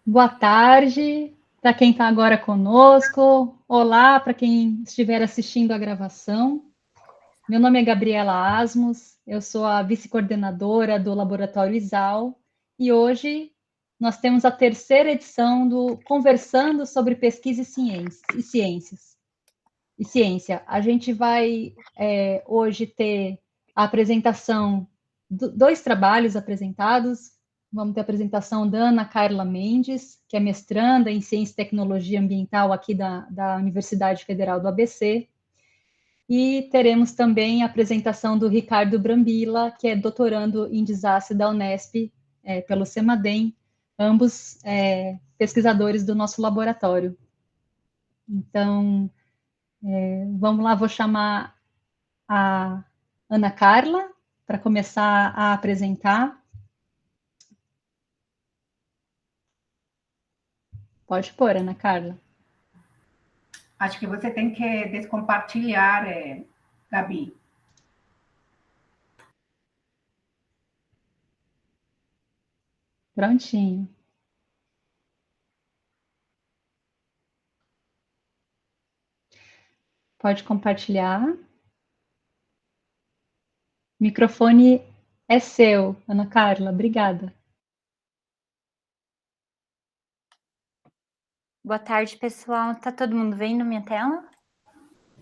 Boa tarde para quem está agora conosco. Olá para quem estiver assistindo a gravação. Meu nome é Gabriela Asmus, eu sou a vice-coordenadora do Laboratório ISAL e hoje nós temos a terceira edição do Conversando sobre Pesquisa e Ciência. A gente vai hoje ter a apresentação, dois trabalhos apresentados. Vamos ter a apresentação da Ana Carla Mendes, que é mestranda em Ciência e Tecnologia Ambiental aqui da Universidade Federal do ABC. E teremos também a apresentação do Ricardo Brambila, que é doutorando em desastre da Unesp, pelo CEMADEM, ambos pesquisadores do nosso laboratório. Então, vamos lá, vou chamar a Ana Carla para começar a apresentar. Pode pôr, Ana Carla. Acho que você tem que descompartilhar, Gabi. Prontinho. Pode compartilhar. O microfone é seu, Ana Carla. Obrigada. Boa tarde, pessoal. Tá todo mundo vendo minha tela?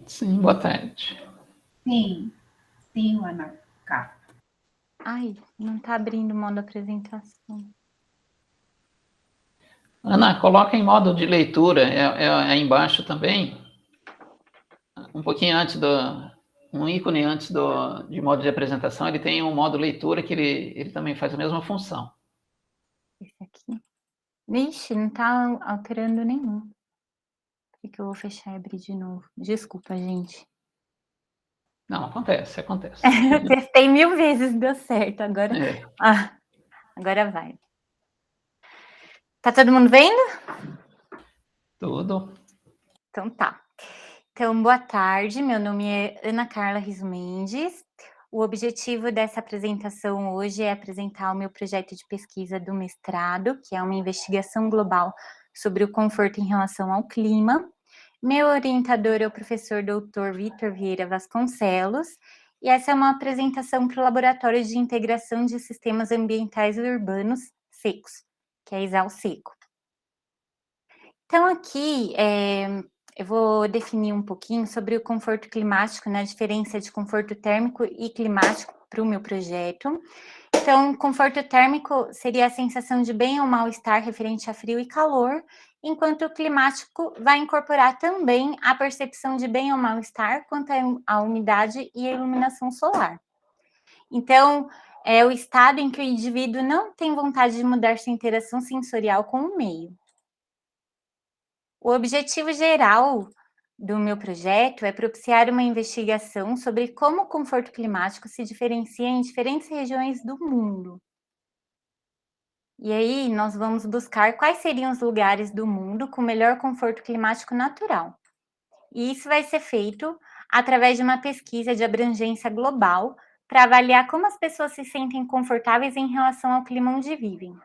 Sim, boa tarde. Sim, Ana Carla. Ai, não tá abrindo o modo apresentação. Ana, coloca em modo de leitura, é aí embaixo também, um pouquinho antes um ícone antes de modo de apresentação, ele tem um modo leitura que ele também faz a mesma função. Esse aqui. Vixe, não tá alterando nenhum. Por que eu vou fechar e abrir de novo? Desculpa, gente. Não, acontece. Eu testei 1000 vezes, deu certo. Agora, agora vai. Tá todo mundo vendo? Tudo. Então tá. Então, boa tarde. Meu nome é Ana Carla Riso Mendes. O objetivo dessa apresentação hoje é apresentar o meu projeto de pesquisa do mestrado, que é uma investigação global sobre o conforto em relação ao clima. Meu orientador é o professor Dr. Vitor Vieira Vasconcelos, e essa é uma apresentação para o Laboratório de Integração de Sistemas Ambientais e Urbanos Secos, que é ISAL Seco. Então, aqui eu vou definir um pouquinho sobre o conforto climático, né, a diferença de conforto térmico e climático para o meu projeto. Então, conforto térmico seria a sensação de bem ou mal-estar referente a frio e calor, enquanto o climático vai incorporar também a percepção de bem ou mal-estar quanto à umidade e a iluminação solar. Então, é o estado em que o indivíduo não tem vontade de mudar sua interação sensorial com o meio. O objetivo geral do meu projeto é propiciar uma investigação sobre como o conforto climático se diferencia em diferentes regiões do mundo. E aí, nós vamos buscar quais seriam os lugares do mundo com melhor conforto climático natural. E isso vai ser feito através de uma pesquisa de abrangência global para avaliar como as pessoas se sentem confortáveis em relação ao clima onde vivem.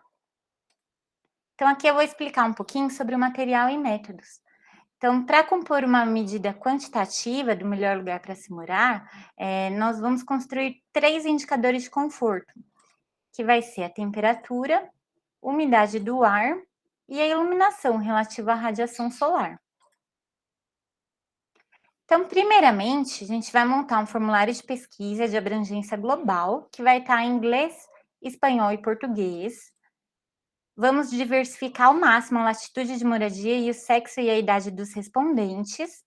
Então, aqui eu vou explicar um pouquinho sobre o material e métodos. Então, para compor uma medida quantitativa do melhor lugar para se morar, nós vamos construir 3 indicadores de conforto, que vai ser a temperatura, umidade do ar e a iluminação relativa à radiação solar. Então, primeiramente, a gente vai montar um formulário de pesquisa de abrangência global, que vai estar em inglês, espanhol e português. Vamos diversificar ao máximo a latitude de moradia e o sexo e a idade dos respondentes.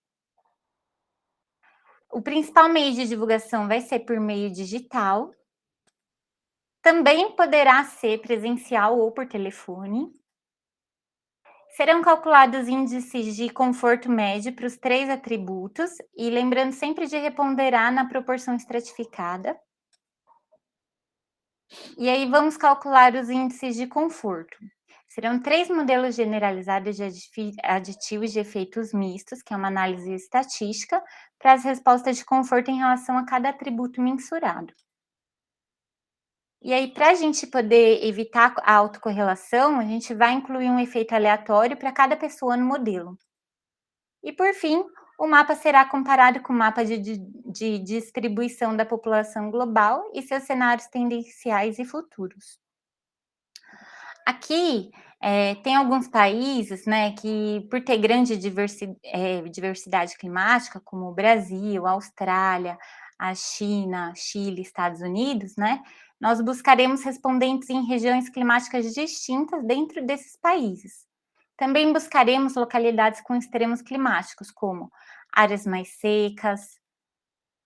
O principal meio de divulgação vai ser por meio digital. Também poderá ser presencial ou por telefone. Serão calculados índices de conforto médio para os 3 atributos, e lembrando sempre de reponderar na proporção estratificada. E aí vamos calcular os índices de conforto. Serão 3 modelos generalizados de aditivos de efeitos mistos, que é uma análise estatística, para as respostas de conforto em relação a cada atributo mensurado. E aí, para a gente poder evitar a autocorrelação, a gente vai incluir um efeito aleatório para cada pessoa no modelo. E, por fim, o mapa será comparado com o mapa de distribuição da população global e seus cenários tendenciais e futuros. Aqui, tem alguns países, né, que por ter grande diversidade climática, como o Brasil, a Austrália, a China, Chile, Estados Unidos, né, nós buscaremos respondentes em regiões climáticas distintas dentro desses países. Também buscaremos localidades com extremos climáticos, como áreas mais secas,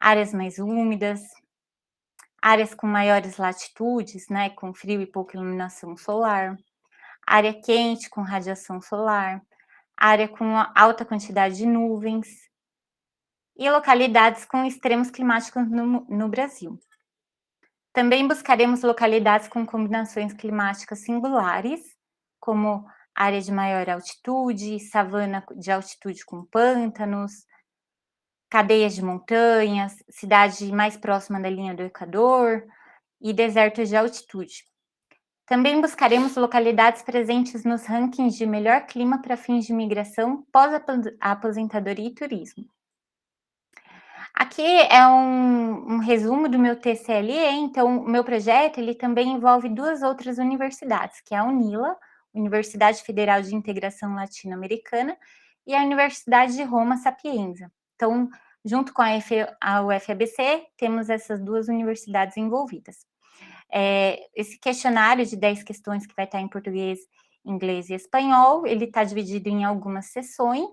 áreas mais úmidas, áreas com maiores latitudes, né, com frio e pouca iluminação solar, área quente com radiação solar, área com alta quantidade de nuvens e localidades com extremos climáticos no Brasil. Também buscaremos localidades com combinações climáticas singulares, como área de maior altitude, savana de altitude com pântanos, cadeias de montanhas, cidade mais próxima da linha do Equador e desertos de altitude. Também buscaremos localidades presentes nos rankings de melhor clima para fins de migração, pós-aposentadoria e turismo. Aqui é um resumo do meu TCLE, então o meu projeto ele também envolve duas outras universidades, que é a UNILA, Universidade Federal de Integração Latino-Americana, e a Universidade de Roma Sapienza. Então, junto com a UFABC, temos essas duas universidades envolvidas. Esse questionário de 10 questões que vai estar em português, inglês e espanhol, ele está dividido em algumas sessões.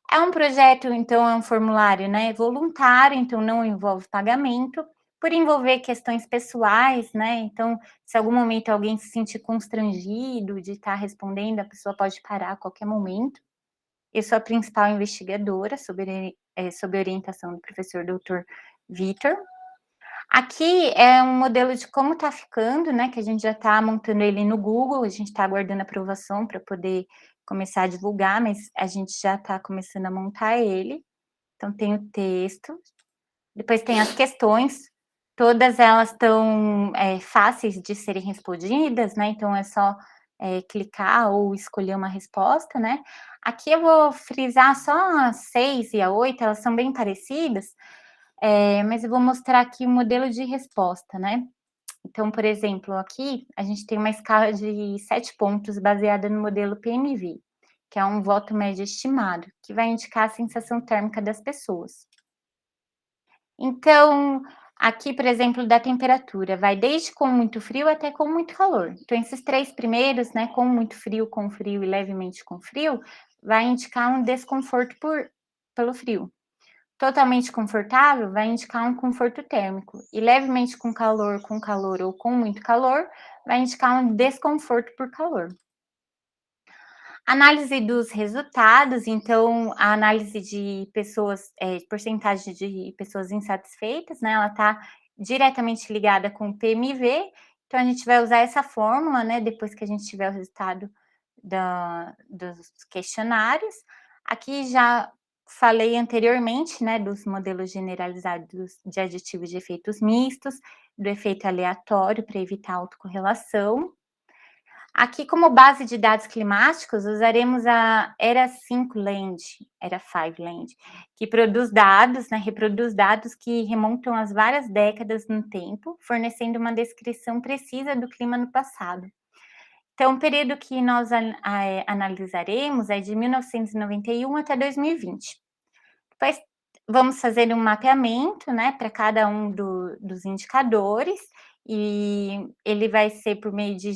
É um projeto, então, é um formulário, né, voluntário, então não envolve pagamento, por envolver questões pessoais, né, então, se em algum momento alguém se sentir constrangido de estar respondendo, a pessoa pode parar a qualquer momento. Eu sou a principal investigadora, sob orientação do professor Dr. Vitor. Aqui é um modelo de como está ficando, né, que a gente já está montando ele no Google, a gente está aguardando aprovação para poder começar a divulgar, mas a gente já está começando a montar ele. Então, tem o texto, depois tem as questões, todas elas estão fáceis de serem respondidas, né, então é só clicar ou escolher uma resposta, né. Aqui eu vou frisar só a 6 e a 8, elas são bem parecidas, mas eu vou mostrar aqui o modelo de resposta, né. Então, por exemplo, aqui a gente tem uma escala de 7 pontos baseada no modelo PMV, que é um voto médio estimado, que vai indicar a sensação térmica das pessoas. Então, aqui, por exemplo, da temperatura, vai desde com muito frio até com muito calor. Então, esses 3 primeiros, né, com muito frio, com frio e levemente com frio, vai indicar um desconforto pelo frio. Totalmente confortável vai indicar um conforto térmico, e levemente com calor ou com muito calor, vai indicar um desconforto por calor. Análise dos resultados, então, a análise de pessoas, porcentagem de pessoas insatisfeitas, né, ela está diretamente ligada com o PMV, então a gente vai usar essa fórmula, né, depois que a gente tiver o resultado dos questionários. Aqui já falei anteriormente, né, dos modelos generalizados de aditivos de efeitos mistos, do efeito aleatório para evitar autocorrelação. Aqui, como base de dados climáticos, usaremos a ERA5Land, que produz dados, né, reproduz dados que remontam às várias décadas no tempo, fornecendo uma descrição precisa do clima no passado. Então, o período que nós analisaremos é de 1991 até 2020. Depois, vamos fazer um mapeamento, né, para cada um dos indicadores, e ele vai ser por meio de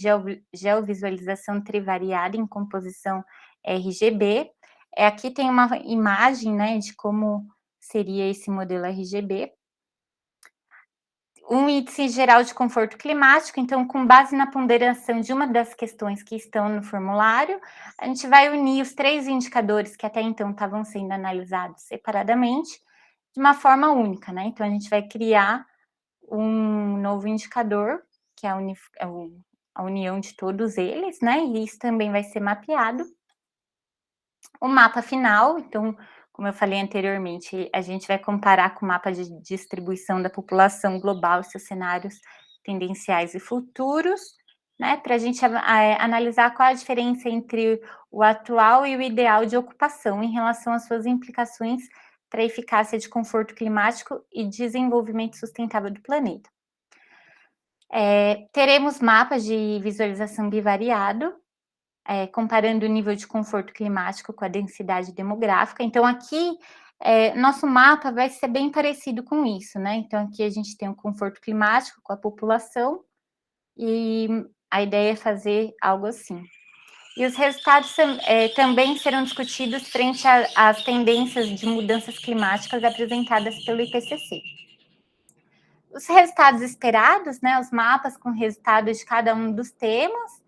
geovisualização trivariada em composição RGB. Aqui tem uma imagem, né, de como seria esse modelo RGB. Um índice geral de conforto climático, então, com base na ponderação de uma das questões que estão no formulário, a gente vai unir os 3 indicadores que até então estavam sendo analisados separadamente, de uma forma única, né? Então, a gente vai criar um novo indicador, que é a união de todos eles, né? E isso também vai ser mapeado. O mapa final, então, como eu falei anteriormente, a gente vai comparar com o mapa de distribuição da população global e seus cenários tendenciais e futuros, né, para a gente analisar qual a diferença entre o atual e o ideal de ocupação em relação às suas implicações para a eficácia de conforto climático e desenvolvimento sustentável do planeta. Teremos mapas de visualização bivariado, comparando o nível de conforto climático com a densidade demográfica. Então, aqui, nosso mapa vai ser bem parecido com isso, né? Então, aqui a gente tem o conforto climático com a população e a ideia é fazer algo assim. E os resultados também serão discutidos frente às tendências de mudanças climáticas apresentadas pelo IPCC. Os resultados esperados, né, os mapas com resultados de cada um dos temas,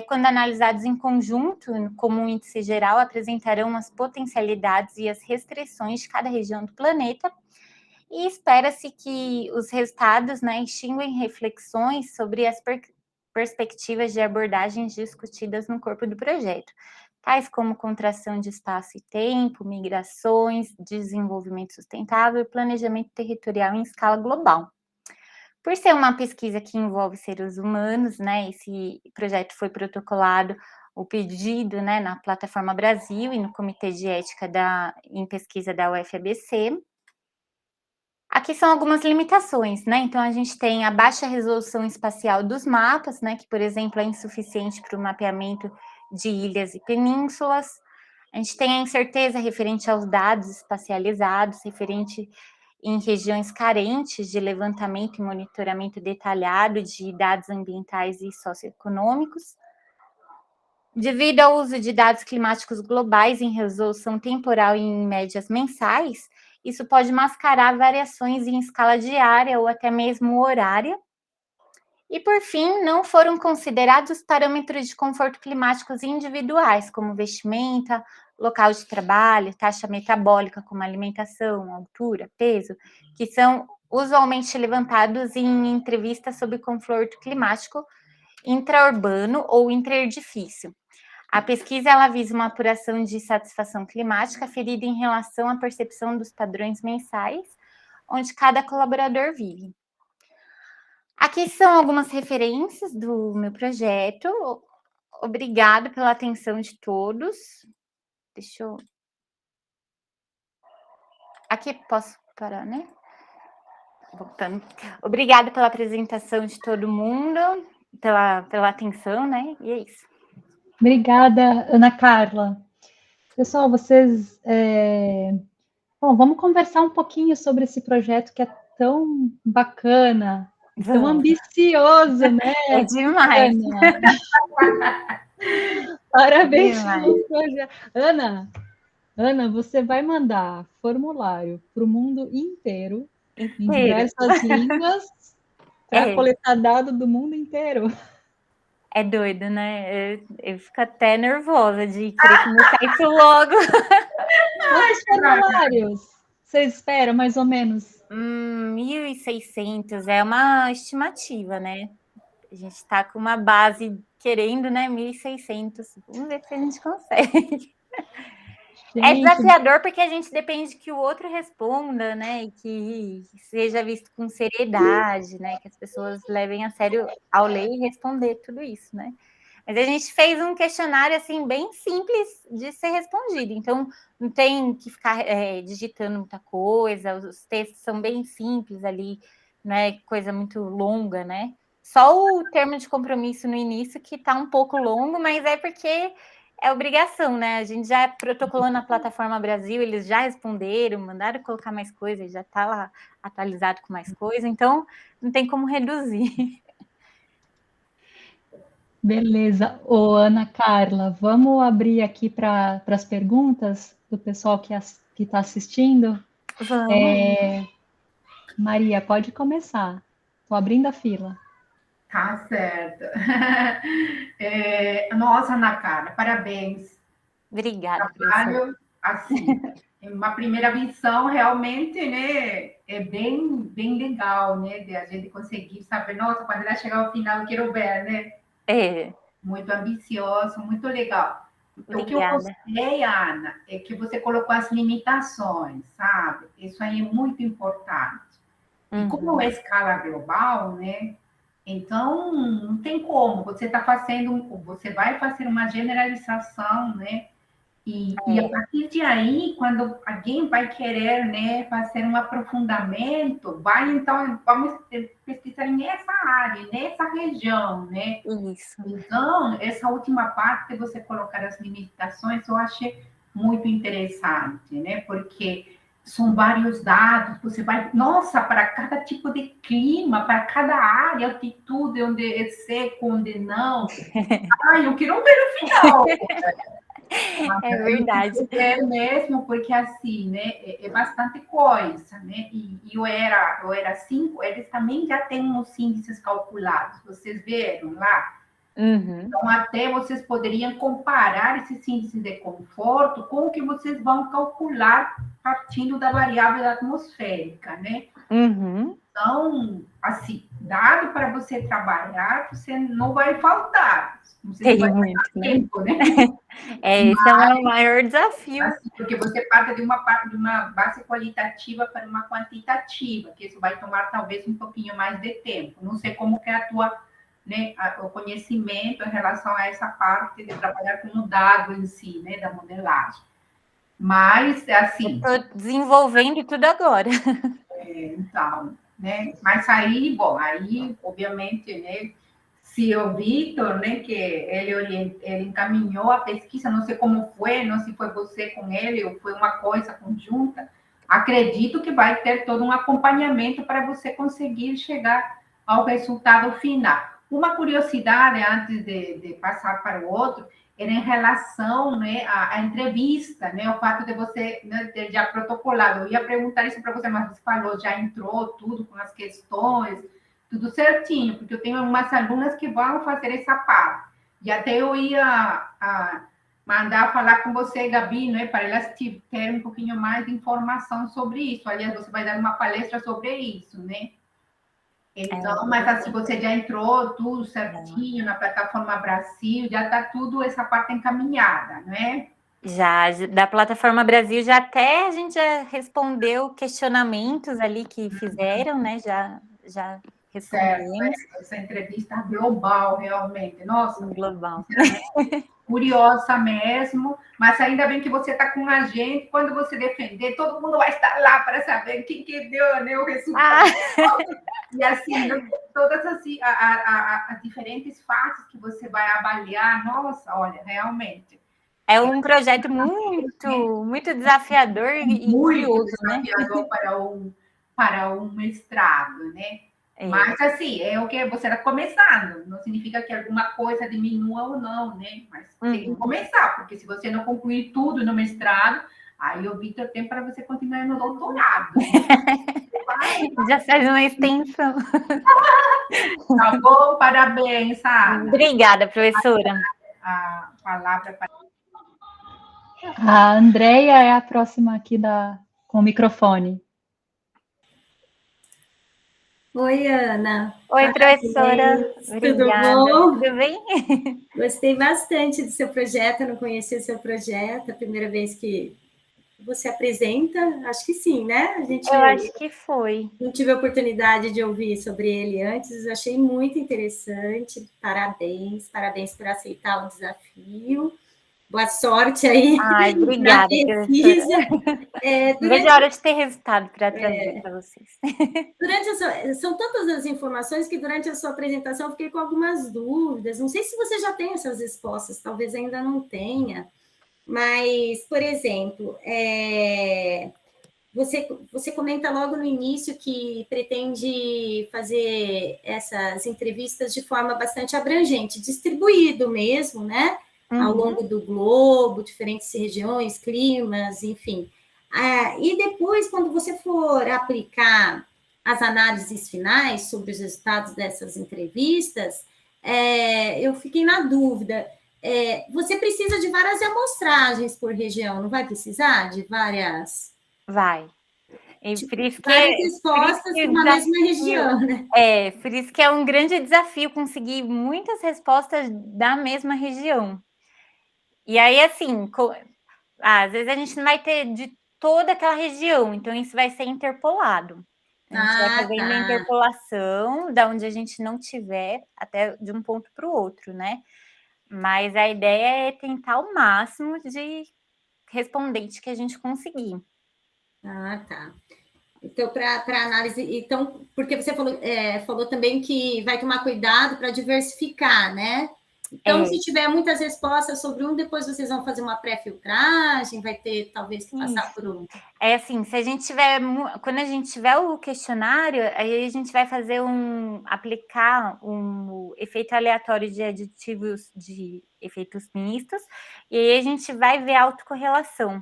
quando analisados em conjunto, como um índice geral, apresentarão as potencialidades e as restrições de cada região do planeta, e espera-se que os resultados, né, extinguem reflexões sobre as perspectivas de abordagens discutidas no corpo do projeto, tais como contração de espaço e tempo, migrações, desenvolvimento sustentável e planejamento territorial em escala global. Por ser uma pesquisa que envolve seres humanos, né, esse projeto foi protocolado, o pedido, né, na Plataforma Brasil e no Comitê de Ética em Pesquisa da UFABC. Aqui são algumas limitações, né? Então, a gente tem a baixa resolução espacial dos mapas, né, que, por exemplo, é insuficiente para o mapeamento de ilhas e penínsulas. A gente tem a incerteza referente aos dados espacializados, referente em regiões carentes de levantamento e monitoramento detalhado de dados ambientais e socioeconômicos. Devido ao uso de dados climáticos globais em resolução temporal e em médias mensais, isso pode mascarar variações em escala diária ou até mesmo horária. E, por fim, não foram considerados parâmetros de conforto climáticos individuais, como vestimenta, local de trabalho, taxa metabólica, como alimentação, altura, peso, que são usualmente levantados em entrevistas sobre conforto climático intraurbano ou interedifício. A pesquisa ela visa uma apuração de satisfação climática ferida em relação à percepção dos padrões mensais, onde cada colaborador vive. Aqui são algumas referências do meu projeto. Obrigada pela atenção de todos. Deixa eu... Aqui posso parar, né? Voltando. Obrigada pela apresentação de todo mundo, pela atenção, né? E é isso. Obrigada, Ana Carla. Pessoal, vocês... Bom, vamos conversar um pouquinho sobre esse projeto que é tão bacana, tão ambicioso, né? É demais. Ana? Parabéns pelo projeto. Ana, você vai mandar formulário para o mundo inteiro, em diversas línguas, para coletar dado do mundo inteiro. É doido, né? Eu fico até nervosa de querer começar isso logo. Quantos formulários vocês esperam, mais ou menos? 1.600 é uma estimativa, né? A gente está com uma base querendo, né? 1.600. Vamos ver se a gente consegue. É desafiador porque a gente depende que o outro responda, né? E que seja visto com seriedade, né? Que as pessoas levem a sério ao ler e responder tudo isso, né? Mas a gente fez um questionário, assim, bem simples de ser respondido. Então, não tem que ficar digitando muita coisa. Os textos são bem simples ali, não é coisa muito longa, né? Só o termo de compromisso no início que está um pouco longo, mas é porque é obrigação, né? A gente já protocolou na Plataforma Brasil, eles já responderam, mandaram colocar mais coisas, já está lá atualizado com mais coisa, então não tem como reduzir. Beleza. Ô, Ana Carla, vamos abrir aqui para as perguntas do pessoal que está assistindo? Vamos. Maria, pode começar. Estou abrindo a fila. Tá certo. Nossa, Ana Carla, parabéns. Obrigada. Trabalho, assim, uma primeira visão realmente, né, é bem legal, né, de a gente conseguir saber, nossa, quando ela chegar ao final, eu quero ver, né? Muito ambicioso, muito legal. Obrigada. O que eu gostei, Ana, é que você colocou as limitações, sabe? Isso aí é muito importante. E como é escala global, né? Então, não tem como. Você vai fazer uma generalização, né? E a partir de aí, quando alguém vai querer, né, fazer um aprofundamento, então, vamos pesquisar nessa área, nessa região, né? Isso. Então, essa última parte de você colocar as limitações, eu achei muito interessante, né? Porque são vários dados, você vai, nossa, para cada tipo de clima, para cada área, altitude, onde é seco, onde não. Ai, eu quero ver no final. É verdade. É mesmo, porque assim, né, é bastante coisa, né? E eu era 5, eles também já têm uns índices calculados, vocês viram lá? Uhum. Então, até vocês poderiam comparar esses índices de conforto com o que vocês vão calcular partindo da variável atmosférica, né? Uhum. Então, assim, dado para você trabalhar, você não vai faltar. Tem muito, né? Tempo, né? Esse é o meu maior desafio. Assim, porque você parte de uma base qualitativa para uma quantitativa, que isso vai tomar talvez um pouquinho mais de tempo. Não sei como que é a tua, né, o conhecimento em relação a essa parte de trabalhar com o dado em si, né, da modelagem. Mas, assim... Estou desenvolvendo tudo agora. Então, né, mas aí, bom, aí, obviamente, né, se o Vitor, né, que ele encaminhou a pesquisa, não sei como foi, não sei se foi você com ele ou foi uma coisa conjunta, acredito que vai ter todo um acompanhamento para você conseguir chegar ao resultado final. Uma curiosidade, antes de passar para o outro, era em relação, né, à entrevista, né, o fato de você, né, ter já protocolado. Eu ia perguntar isso para você, mas você falou, já entrou tudo com as questões, tudo certinho, porque eu tenho algumas alunas que vão fazer essa parte. E até eu ia mandar falar com você, Gabi, né, para elas terem um pouquinho mais de informação sobre isso. Aliás, você vai dar uma palestra sobre isso, né? Então, mas assim, você já entrou tudo certinho na plataforma Brasil, já está tudo essa parte encaminhada, não é? Já, da plataforma Brasil, já até a gente já respondeu questionamentos ali que fizeram, né? Já respondemos. Certo, essa entrevista global, realmente. Nossa, global. Curiosa mesmo, mas ainda bem que você está com a gente. Quando você defender, todo mundo vai estar lá para saber quem que deu, né, o resultado. E assim, todas as diferentes fases que você vai avaliar, nossa, olha, realmente. É um projeto muito desafiador e curioso, né? Muito desafiador para um mestrado, né? Mas, assim, é o que você está começando. Não significa que alguma coisa diminua ou não, né? Mas tem que começar, porque se você não concluir tudo no mestrado, aí o Vitor tem para você continuar no doutorado. Já faz uma extensão. Tá bom? Parabéns, Ana. Obrigada, professora. A palavra para... A Andréia é a próxima aqui com o microfone. Oi, Ana. Oi, professora. Obrigada. Tudo bom? Tudo bem? Gostei bastante do seu projeto, eu não conhecia o seu projeto, a primeira vez que você apresenta, acho que sim, né? Eu acho que foi. Não tive a oportunidade de ouvir sobre ele antes, achei muito interessante, parabéns por aceitar o desafio. Boa sorte aí. Ai, obrigada, pesquisa. Vejo a hora de ter resultado para trazer para vocês. São tantas as informações que durante a sua apresentação eu fiquei com algumas dúvidas. Não sei se você já tem essas respostas, talvez ainda não tenha. Mas, por exemplo, você comenta logo no início que pretende fazer essas entrevistas de forma bastante abrangente, distribuído mesmo, né? Ao longo do globo, diferentes regiões, climas, enfim. E depois, quando você for aplicar as análises finais sobre os resultados dessas entrevistas, eu fiquei na dúvida. Você precisa de várias amostragens por região, não vai precisar de várias? Vai. Por isso que várias respostas na mesma região, né? Por isso que é um grande desafio conseguir muitas respostas da mesma região. E aí, assim, às vezes a gente não vai ter de toda aquela região, então isso vai ser interpolado. A gente vai fazendo a interpolação da onde a gente não tiver, até de um ponto para o outro, né? Mas a ideia é tentar o máximo de respondente que a gente conseguir. Tá. Então, para análise, então, porque você falou também que vai tomar cuidado para diversificar, né? Então, se tiver muitas respostas sobre um, depois vocês vão fazer uma pré-filtragem, vai ter talvez que passar por um. É assim, se a gente tiver, quando a gente tiver o questionário, aí a gente vai fazer aplicar um efeito aleatório de aditivos de efeitos mistos, e aí a gente vai ver a autocorrelação.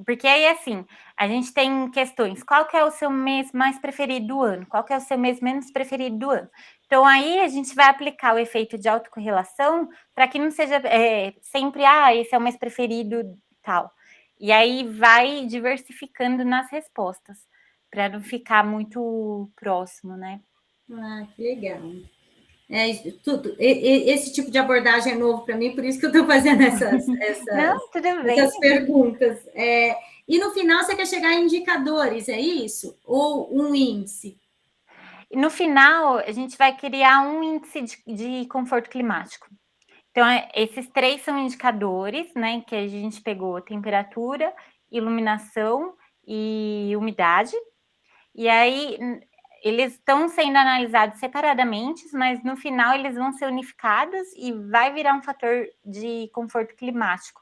Porque aí, assim, a gente tem questões, qual que é o seu mês mais preferido do ano? Qual que é o seu mês menos preferido do ano? Então, aí a gente vai aplicar o efeito de autocorrelação para que não seja sempre, esse é o mês preferido e tal. E aí vai diversificando nas respostas, para não ficar muito próximo, né? Que legal. Esse tipo de abordagem é novo para mim, por isso que eu estou fazendo essas perguntas. E no final você quer chegar em indicadores, é isso? Ou um índice? No final, a gente vai criar um índice de conforto climático. Então, esses 3 são indicadores, né, que a gente pegou temperatura, iluminação e umidade. E aí, eles estão sendo analisados separadamente, mas no final eles vão ser unificados e vai virar um fator de conforto climático,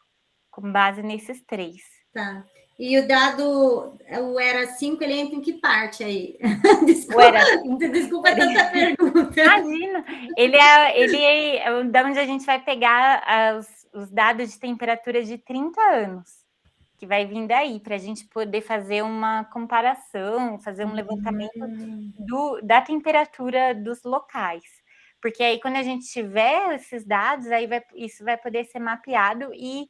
com base nesses 3. Tá. E o dado, o ERA 5, ele entra em que parte aí? Desculpa tanta pergunta. Imagina, ele é da onde a gente vai pegar os dados de temperatura de 30 anos, que vai vir daí, para a gente poder fazer uma comparação, fazer um levantamento da temperatura dos locais. Porque aí, quando a gente tiver esses dados, aí isso vai poder ser mapeado e,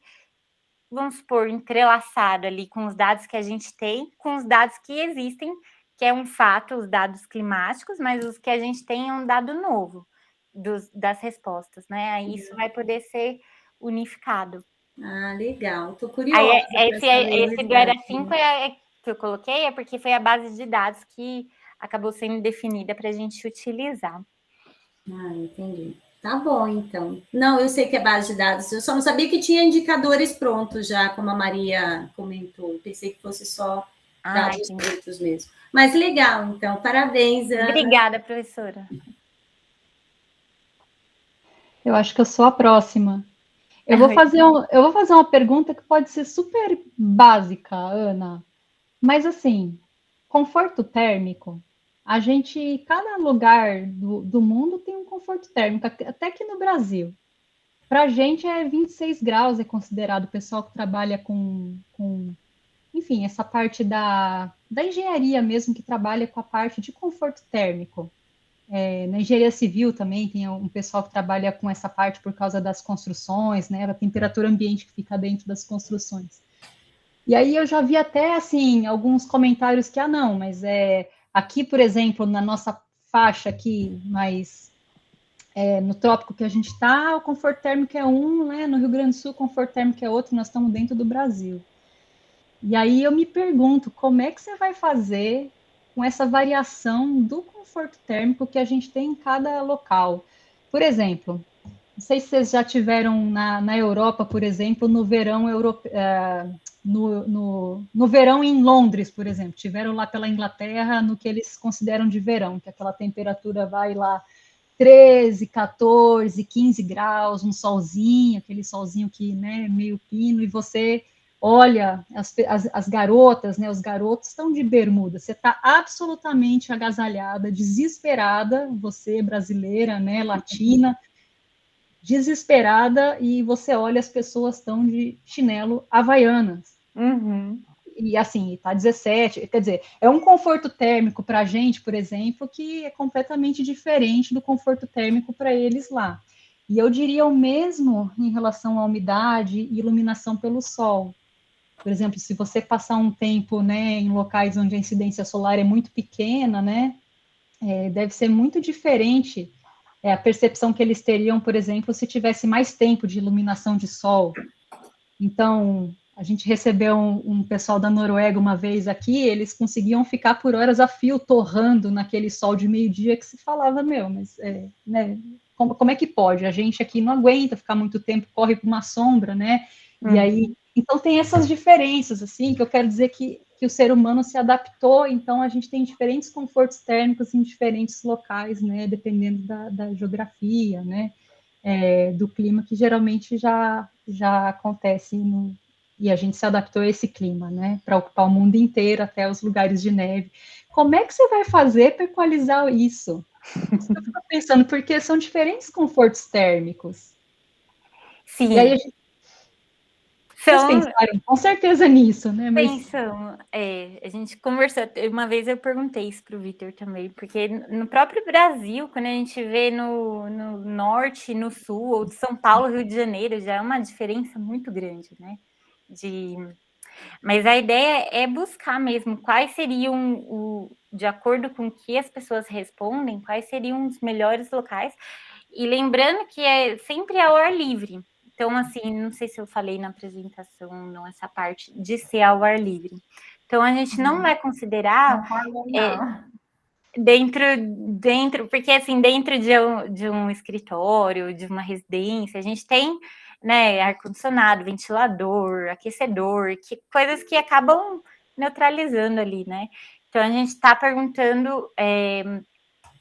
vamos supor, entrelaçado ali com os dados que a gente tem, com os dados que existem, que é um fato, os dados climáticos, mas os que a gente tem é um dado novo das respostas, né? Aí isso vai poder ser unificado. Legal. Estou curiosa. Aí, esse do ERA 5 que eu coloquei é porque foi a base de dados que acabou sendo definida para a gente utilizar. Entendi. Tá bom, então. Não, eu sei que é base de dados. Eu só não sabia que tinha indicadores prontos já, como a Maria comentou. Pensei que fosse só dados brutos mesmo. Mas legal, então. Parabéns, Ana. Obrigada, professora. Eu acho que eu sou a próxima. Eu vou fazer uma pergunta que pode ser super básica, Ana. Mas, assim, conforto térmico, cada lugar do mundo tem um conforto térmico, até que no Brasil. Para a gente 26 graus é considerado, o pessoal que trabalha com enfim, essa parte da engenharia mesmo, que trabalha com a parte de conforto térmico. Na engenharia civil também tem um pessoal que trabalha com essa parte por causa das construções, né, a temperatura ambiente que fica dentro das construções. E aí eu já vi até, assim, alguns comentários que, não, mas aqui, por exemplo, na nossa faixa aqui, mais no trópico que a gente está, o conforto térmico é um, né, no Rio Grande do Sul o conforto térmico é outro, nós estamos dentro do Brasil. E aí eu me pergunto, como é que você vai fazer com essa variação do conforto térmico que a gente tem em cada local? Por exemplo, não sei se vocês já tiveram na Europa, por exemplo, no verão no verão em Londres, por exemplo, tiveram lá pela Inglaterra no que eles consideram de verão, que aquela temperatura vai lá 13, 14, 15 graus, um solzinho, aquele solzinho que, né, meio pino, e você olha as garotas, né, os garotos estão de bermuda, você está absolutamente agasalhada, desesperada, você brasileira, né, latina, desesperada, e você olha, as pessoas estão de chinelo havaianas. E assim, está 17, quer dizer, é um conforto térmico para a gente, por exemplo, que é completamente diferente do conforto térmico para eles lá. E eu diria o mesmo em relação à umidade e iluminação pelo sol. Por exemplo, se você passar um tempo, né, em locais onde a incidência solar é muito pequena, né, deve ser muito diferente a percepção que eles teriam, por exemplo, se tivesse mais tempo de iluminação de sol. Então, A gente recebeu um pessoal da Noruega uma vez aqui, eles conseguiam ficar por horas a fio torrando naquele sol de meio-dia que se falava, mas né, como é que pode? A gente aqui não aguenta ficar muito tempo, corre para uma sombra, né? E aí, então tem essas diferenças, assim, que eu quero dizer que o ser humano se adaptou, então a gente tem diferentes confortos térmicos em diferentes locais, né? Dependendo da geografia, né? Do clima que geralmente já acontece e a gente se adaptou a esse clima, né? Para ocupar o mundo inteiro, até os lugares de neve. Como é que você vai fazer para equalizar isso? Você fica pensando, porque são diferentes confortos térmicos. Sim. E aí vocês pensaram com certeza nisso, né? Pensamos. A gente conversou, uma vez eu perguntei isso para o Vitor também, porque no próprio Brasil, quando a gente vê no norte, no sul, ou de São Paulo, Rio de Janeiro, já é uma diferença muito grande, né? Mas a ideia é buscar mesmo quais seriam, de acordo com o que as pessoas respondem, quais seriam os melhores locais. E lembrando que é sempre ao ar livre. Então, assim, não sei se eu falei na apresentação, não, essa parte de ser ao ar livre. Então, a gente não vai considerar não falou, não. dentro, porque assim, dentro de um escritório, de uma residência, a gente tem, né, ar-condicionado, ventilador, aquecedor, coisas que acabam neutralizando ali, né? Então, a gente está perguntando,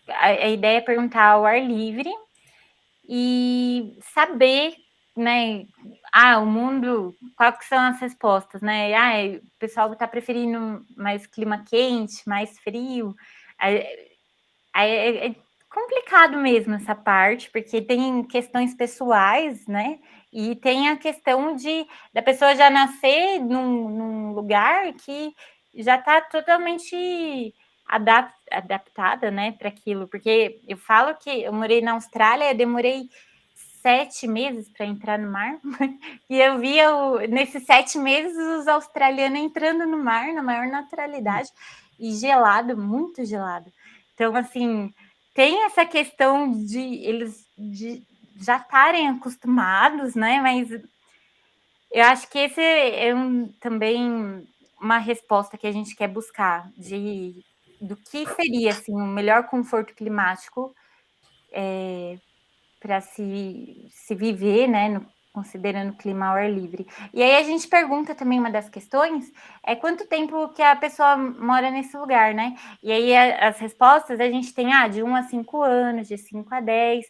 a ideia é perguntar ao ar livre e saber, né, o mundo, quais são as respostas, né? O pessoal está preferindo mais clima quente, mais frio. É complicado mesmo essa parte, porque tem questões pessoais, né? E tem a questão da pessoa já nascer num lugar que já está totalmente adaptada, né, para aquilo. Porque eu falo que eu morei na Austrália, eu demorei 7 meses para entrar no mar, e eu via nesses 7 meses os australianos entrando no mar na maior naturalidade, e gelado, muito gelado. Então, assim, tem essa questão de eles já estarem acostumados, né? Mas eu acho que esse é também uma resposta que a gente quer buscar do que seria assim, o melhor conforto climático para se viver, né? Considerando o clima ao ar livre. E aí a gente pergunta também, uma das questões é quanto tempo que a pessoa mora nesse lugar, né? E aí as respostas a gente tem de 1 a 5 anos, de 5 a 10,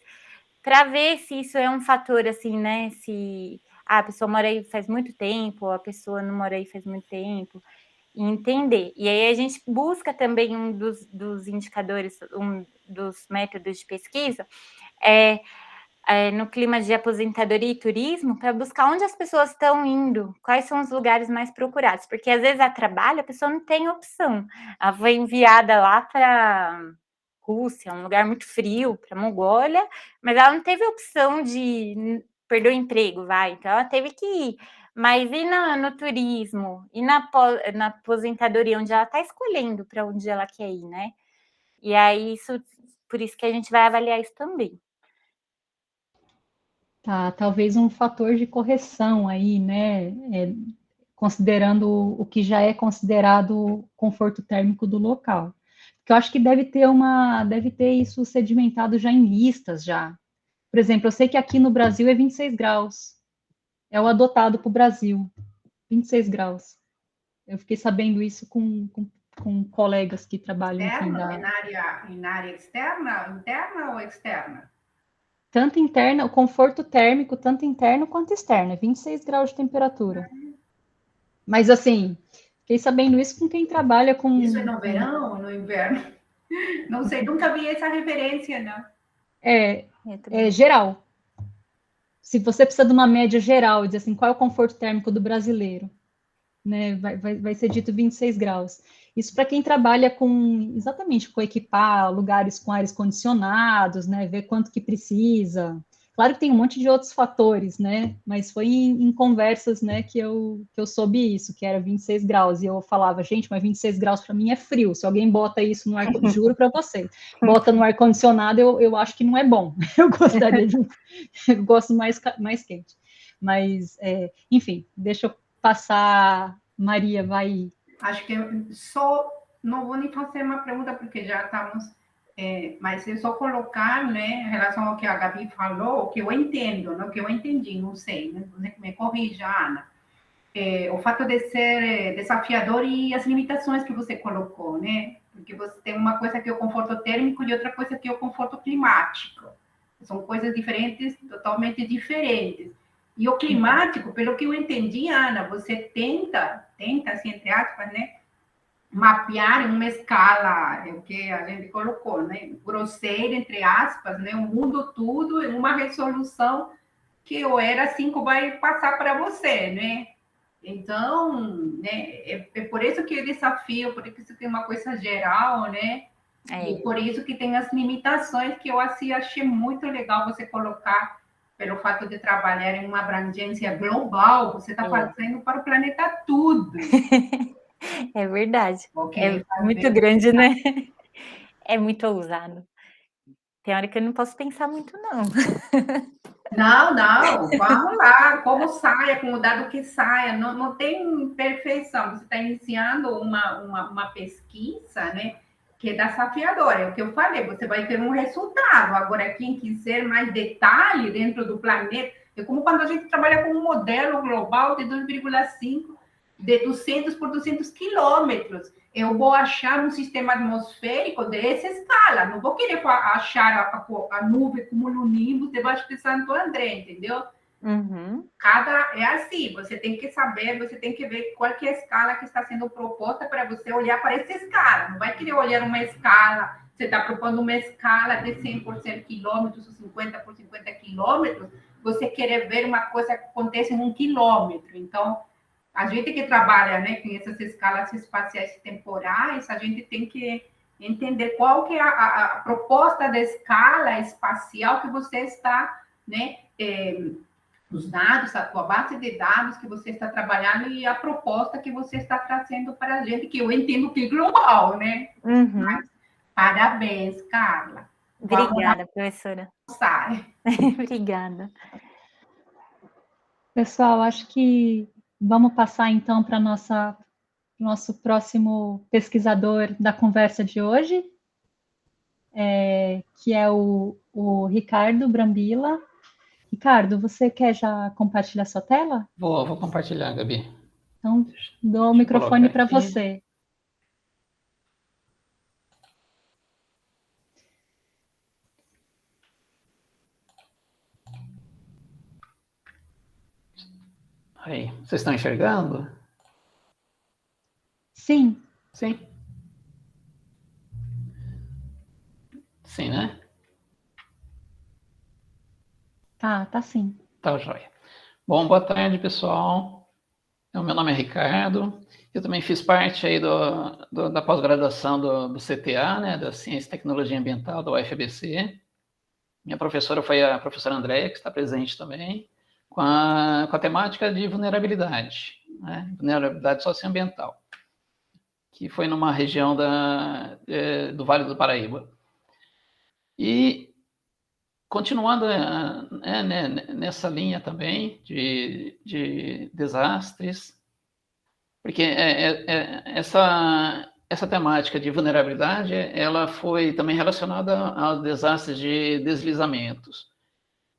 para ver se isso é um fator assim, né? Se a pessoa mora aí faz muito tempo, ou a pessoa não mora aí faz muito tempo, e entender. E aí a gente busca também um dos indicadores, um dos métodos de pesquisa, no clima de aposentadoria e turismo, para buscar onde as pessoas estão indo, quais são os lugares mais procurados, porque às vezes a trabalho a pessoa não tem opção, ela foi enviada lá para Rússia, um lugar muito frio, para Mongólia, mas ela não teve opção de perder o emprego, então ela teve que ir. Mas e no turismo, e na aposentadoria, onde ela está escolhendo para onde ela quer ir, né? E aí, por isso que a gente vai avaliar isso também. Tá, talvez um fator de correção aí, né? Considerando o que já é considerado conforto térmico do local. Porque eu acho que deve ter isso sedimentado já em listas já. Por exemplo, eu sei que aqui no Brasil é 26 graus. É o adotado para o Brasil. 26 graus. Eu fiquei sabendo isso com colegas que trabalham na área externa, interna ou externa? Tanto interna, o conforto térmico, tanto interno quanto externo, é 26 graus de temperatura. Mas, assim, fiquei sabendo isso com quem trabalha com... Isso é no verão ou no inverno? Não sei, nunca vi essa referência, não. É geral. Se você precisa de uma média geral, dizer assim, qual é o conforto térmico do brasileiro? Né? Vai ser dito 26 graus. Isso para quem trabalha exatamente com equipar lugares com ares condicionados, né? Ver quanto que precisa. Claro que tem um monte de outros fatores, né? Mas foi em conversas, né, que eu soube isso, que era 26 graus. E eu falava, gente, mas 26 graus para mim é frio. Se alguém bota isso no ar, juro para você, bota no ar-condicionado, eu acho que não é bom. Eu gostaria eu gosto mais quente. Mas, enfim, deixa eu passar, Maria, vai. Acho que só não vou nem fazer uma pergunta, porque já estamos, mas é só colocar, né, em relação ao que a Gabi falou, o que eu entendo, né, o que eu entendi, não sei, né, me corrija, Ana. O fato de ser desafiador e as limitações que você colocou, né? Porque você tem uma coisa que é o conforto térmico e outra coisa que é o conforto climático. São coisas diferentes, totalmente diferentes. E o climático, pelo que eu entendi, Ana, você tenta, assim, entre aspas, né? Mapear em uma escala, é o que a gente colocou, né? Grosseira, entre aspas, né? O mundo tudo em uma resolução que o ERA 5 vai passar para você, né? Então, né, é por isso que eu desafio, por isso que tem uma coisa geral, né? E por isso que tem as limitações que eu assim, achei muito legal você colocar, pelo fato de trabalhar em uma abrangência global, você está fazendo para o planeta tudo. É verdade. É muito grande, né? É muito ousado. Tem hora que eu não posso pensar muito, não. Não, vamos lá, como saia, com o dado que saia, não tem perfeição. Você está iniciando uma pesquisa, né, que é desafiadora, é o que eu falei, você vai ter um resultado. Agora, quem quiser mais detalhe dentro do planeta, é como quando a gente trabalha com um modelo global de 2,5, de 200 por 200 quilômetros. Eu vou achar um sistema atmosférico dessa escala. Não vou querer achar a nuvem como no Nimbus debaixo de Santo André, entendeu? Uhum. É assim, você tem que saber, você tem que ver qual que é a escala que está sendo proposta para você olhar para essa escala. Não vai querer olhar uma escala, você está propondo uma escala de 100 por 100 quilômetros, ou 50 por 50 quilômetros, você querer ver uma coisa que acontece em 1 quilômetro. Então, a gente que trabalha, né, com essas escalas espaciais e temporais, a gente tem que entender qual que é a proposta da escala espacial que você está, né, os dados, a tua base de dados que você está trabalhando e a proposta que você está trazendo para a gente, que eu entendo que é global, né? Uhum. Mas, parabéns, Carla. Obrigada, professora. Obrigada. Pessoal, acho que vamos passar então para nosso próximo pesquisador da conversa de hoje, que é o Ricardo Brambila. Ricardo, você quer já compartilhar sua tela? Vou compartilhar, Gabi. Então, dou o microfone para você. Aí, vocês estão enxergando? Sim. Sim. Sim, né? Tá sim. Tá, joia. Bom, boa tarde, pessoal. O meu nome é Ricardo. Eu também fiz parte aí da pós-graduação do CTA, né, da Ciência e Tecnologia Ambiental, da UFABC. Minha professora foi a professora Andréia, que está presente também, com a temática de vulnerabilidade, né, vulnerabilidade socioambiental, que foi numa região do Vale do Paraíba. E continuando nessa linha também de desastres, porque essa temática de vulnerabilidade, ela foi também relacionada aos desastres de deslizamentos.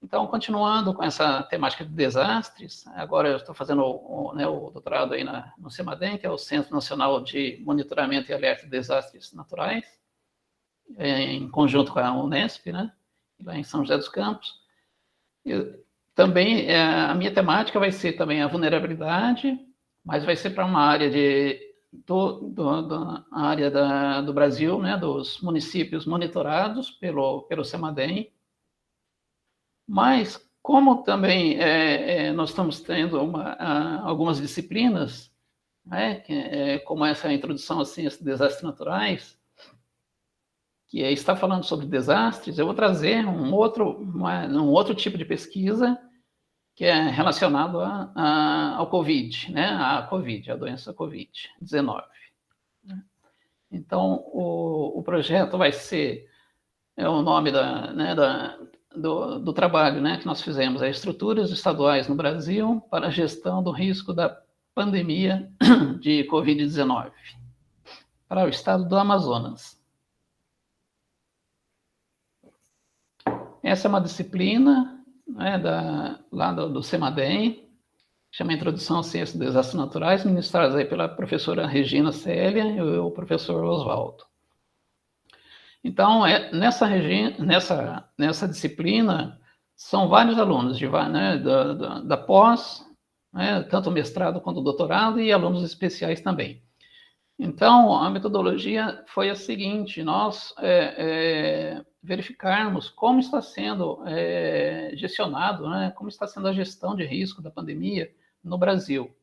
Então, continuando com essa temática de desastres, agora eu estou fazendo o doutorado aí no CEMADEM, que é o Centro Nacional de Monitoramento e Alerta de Desastres Naturais, em conjunto com a Unesp, né, lá em São José dos Campos. Também a minha temática vai ser também a vulnerabilidade, mas vai ser para uma área do Brasil, né, dos municípios monitorados pelo CEMADEM. Mas, como também nós estamos tendo algumas disciplinas, né, como essa introdução à ciência de desastres naturais, que está falando sobre desastres, eu vou trazer um outro tipo de pesquisa que é relacionado ao COVID, né? A doença COVID-19. Então, o projeto vai ser, o nome do trabalho, né, que nós fizemos, é Estruturas Estaduais no Brasil para a Gestão do Risco da pandemia de Covid-19 para o estado do Amazonas. Essa é uma disciplina, né, lá do CEMADEM, chama Introdução à Ciência dos Desastres Naturais, ministradas aí pela professora Regina Célia e o professor Oswaldo. Então, nessa disciplina, são vários alunos da pós, né, tanto mestrado quanto doutorado, e alunos especiais também. Então, a metodologia foi a seguinte: nós verificarmos como está sendo gestionado, né, como está sendo a gestão de risco da pandemia no Brasil.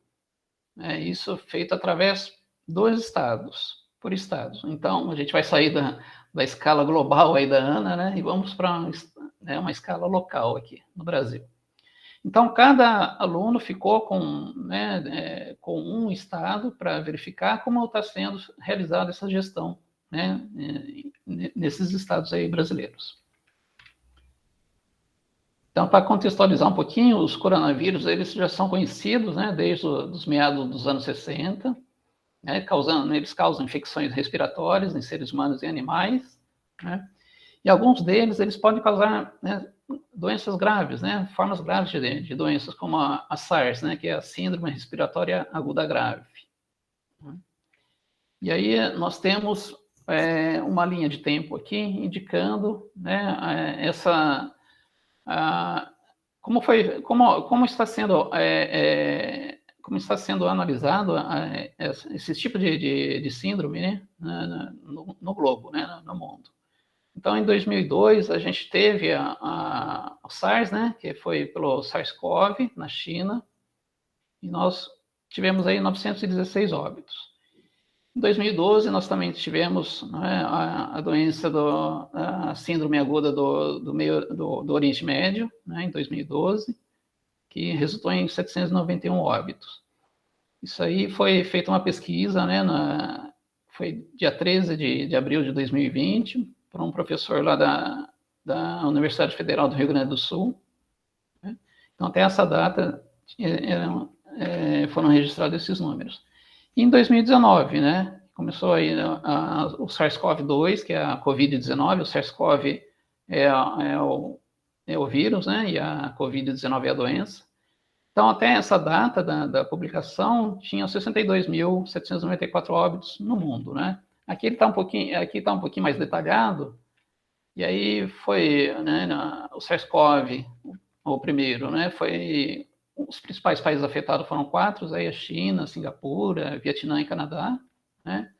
Isso feito através dos estados, por estados. Então, a gente vai sair da escala global aí da Ana, né, e vamos para uma escala local aqui no Brasil. Então, cada aluno ficou com um estado para verificar como está sendo realizada essa gestão, né, nesses estados aí brasileiros. Então, para contextualizar um pouquinho, os coronavírus, eles já são conhecidos, né, desde os meados dos anos 60, né, eles causam infecções respiratórias em seres humanos e animais, né, e alguns deles, eles podem causar, né, doenças graves, né, formas graves de doenças, como a SARS, né, que é a Síndrome Respiratória Aguda Grave. E aí nós temos uma linha de tempo aqui indicando, né, como está sendo analisado esse tipo de síndrome, né, no globo, né, no mundo. Então, em 2002, a gente teve a SARS, né, que foi pelo SARS-CoV na China, e nós tivemos aí 916 óbitos. Em 2012, nós também tivemos, né, a doença a síndrome aguda do Oriente Médio, né, em 2012, que resultou em 791 óbitos. Isso aí foi feita uma pesquisa, né, foi dia 13 de abril de 2020, por um professor lá da Universidade Federal do Rio Grande do Sul. Né? Então, até essa data, foram registrados esses números. E em 2019, né, começou aí o SARS-CoV-2, que é a Covid-19, o SARS-CoV é o vírus, né, e a Covid-19 é a doença. Então, até essa data da publicação, tinha 62.794 óbitos no mundo, né? Aqui está um pouquinho mais detalhado, e aí foi, né, o SARS-CoV, o primeiro, né, os principais países afetados foram 4, aí a China, Singapura, Vietnã e Canadá, né,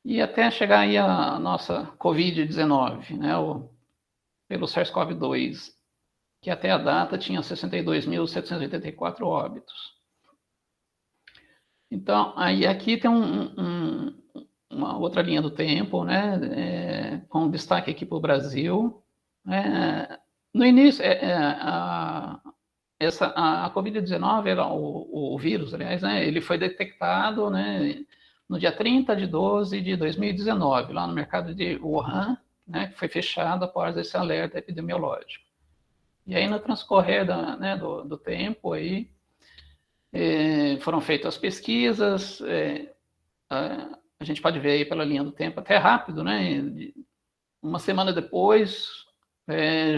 e até chegar aí a nossa Covid-19, né, pelo SARS-CoV-2, que até a data tinha 62.784 óbitos. Então, aí aqui tem uma outra linha do tempo, né, com destaque aqui para o Brasil. No início, a Covid-19, o vírus, aliás, né, ele foi detectado, né, no dia 30 de 12 de 2019, lá no mercado de Wuhan, né, que foi fechado após esse alerta epidemiológico. E aí, no transcorrer do tempo, aí, foram feitas as pesquisas, a gente pode ver aí pela linha do tempo, até rápido, né? Uma semana depois,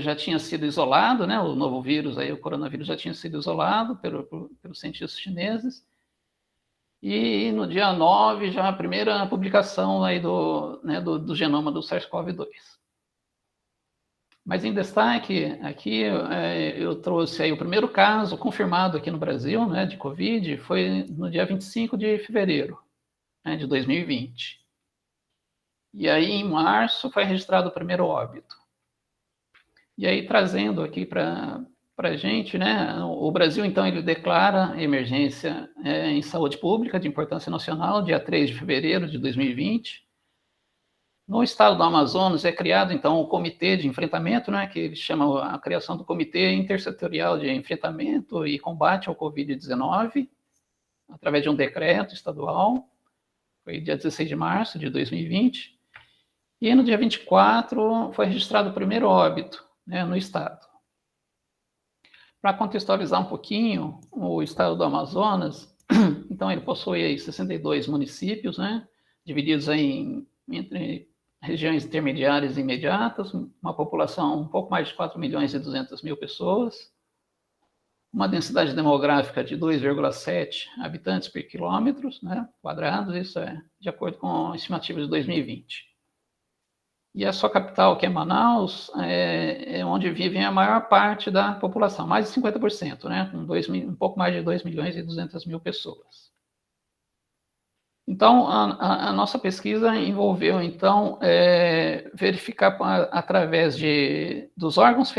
já tinha sido isolado, né? O novo vírus, aí, o coronavírus, já tinha sido isolado pelos cientistas chineses. E no dia 9, já a primeira publicação aí do genoma do SARS-CoV-2. Mas em destaque, aqui eu trouxe aí o primeiro caso confirmado aqui no Brasil, né, de Covid, foi no dia 25 de fevereiro, né, de 2020. E aí, em março, foi registrado o primeiro óbito. E aí, trazendo aqui para a gente, né, o Brasil, então, ele declara emergência em saúde pública de importância nacional, dia 3 de fevereiro de 2020. No estado do Amazonas é criado, então, o Comitê de Enfrentamento, né, que eles chamam a criação do Comitê Intersetorial de Enfrentamento e Combate ao Covid-19, através de um decreto estadual, foi dia 16 de março de 2020, e no dia 24 foi registrado o primeiro óbito, né, no estado. Para contextualizar um pouquinho, o estado do Amazonas, Então, ele possui aí 62 municípios, né, divididos aí entre regiões intermediárias e imediatas, uma população um pouco mais de 4.200.000 pessoas, uma densidade demográfica de 2,7 habitantes por quilômetro, né, quadrados, isso é de acordo com a estimativa de 2020. E a sua capital, que é Manaus, é onde vivem a maior parte da população, mais de 50%, né, com um pouco mais de 2.200.000 pessoas. Então, a nossa pesquisa envolveu, então, verificar através dos órgãos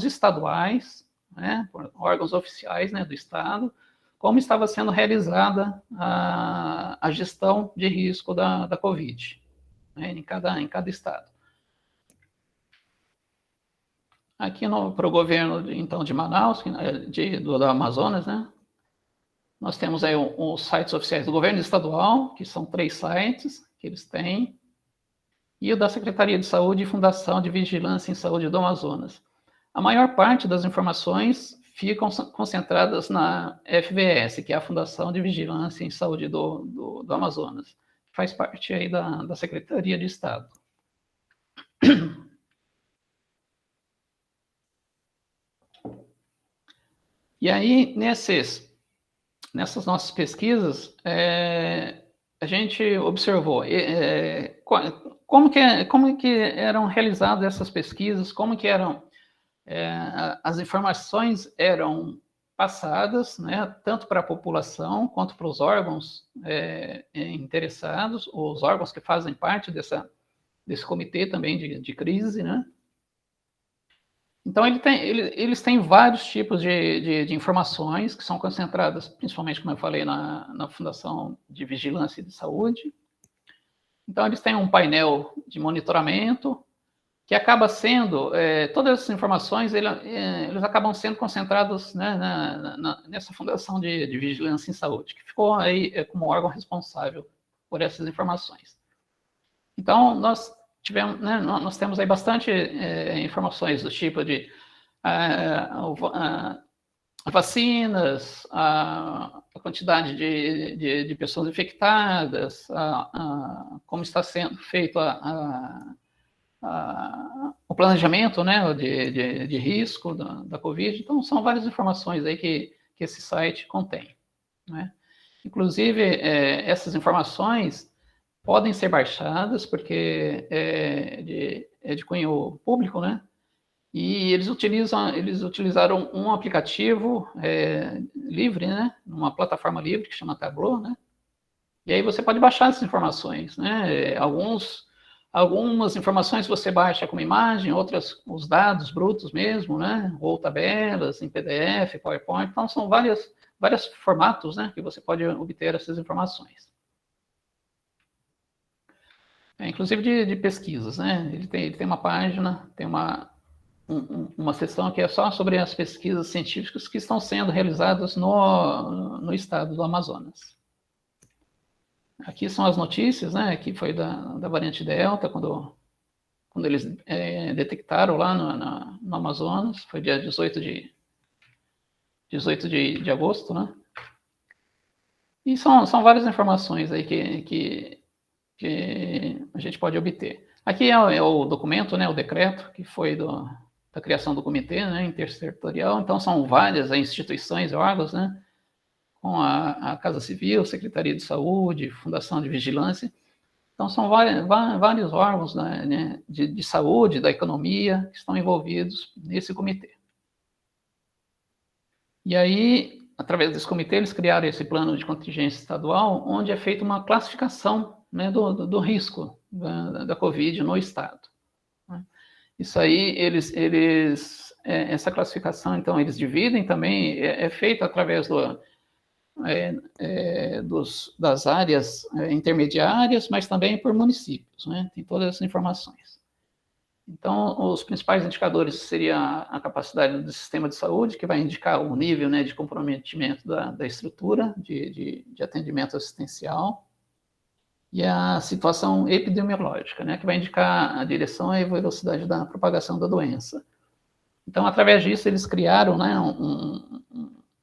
estaduais, né, órgãos oficiais, né, do Estado, como estava sendo realizada a gestão de risco da Covid, né, em cada estado. Aqui para o governo, então, de Manaus, do Amazonas, né, nós temos aí os sites oficiais do governo estadual, que são 3 sites que eles têm, e o da Secretaria de Saúde e Fundação de Vigilância em Saúde do Amazonas. A maior parte das informações ficam concentradas na FVS, que é a Fundação de Vigilância em Saúde do Amazonas, que faz parte aí da Secretaria de Estado. E aí, nessas nossas pesquisas, a gente observou como que eram realizadas essas pesquisas, como que eram as informações eram passadas, né, tanto para a população quanto para os órgãos interessados, os órgãos que fazem parte desse comitê também de crise, né? Então, eles têm vários tipos de informações que são concentradas, principalmente, como eu falei, na Fundação de Vigilância e de Saúde. Então, eles têm um painel de monitoramento, que acaba sendo, todas essas informações, eles acabam sendo concentrados, né, nessa Fundação de Vigilância em Saúde, que ficou aí como órgão responsável por essas informações. Então, nós temos aí bastante informações do tipo de vacinas, a quantidade de pessoas infectadas, como está sendo feito o planejamento, né, de risco da Covid. Então, são várias informações aí que esse site contém, né? Inclusive, essas informações podem ser baixadas, porque é de cunho público, né? E eles utilizaram um aplicativo livre, né? Uma plataforma livre que chama Tableau, né? E aí você pode baixar essas informações, né? Algumas informações você baixa como imagem, outras os dados brutos mesmo, né? Ou tabelas em PDF, PowerPoint. Então são vários formatos, né, que você pode obter essas informações. Inclusive de pesquisas, né? Ele tem uma página, tem uma seção que é só sobre as pesquisas científicas que estão sendo realizadas no estado do Amazonas. Aqui são as notícias, né? Que foi da variante Delta, quando eles detectaram lá no Amazonas, foi dia 18 de agosto, né? E são várias informações aí que a gente pode obter. Aqui é o documento, né, o decreto, que foi da criação do comitê, né, interterritorial. Então, são várias instituições, órgãos, né, com a Casa Civil, Secretaria de Saúde, Fundação de Vigilância. Então, são vários órgãos, né, de saúde, da economia, que estão envolvidos nesse comitê. E aí, através desse comitê, eles criaram esse plano de contingência estadual, onde é feita uma classificação, né, do risco da Covid no estado. Isso aí, essa classificação, então, eles dividem também, feita através das áreas intermediárias, mas também por municípios, né? Tem todas essas informações. Então, os principais indicadores seriam a capacidade do sistema de saúde, que vai indicar o nível, né, de comprometimento da estrutura de atendimento assistencial, e a situação epidemiológica, né, que vai indicar a direção e a velocidade da propagação da doença. Então, através disso, eles criaram, né,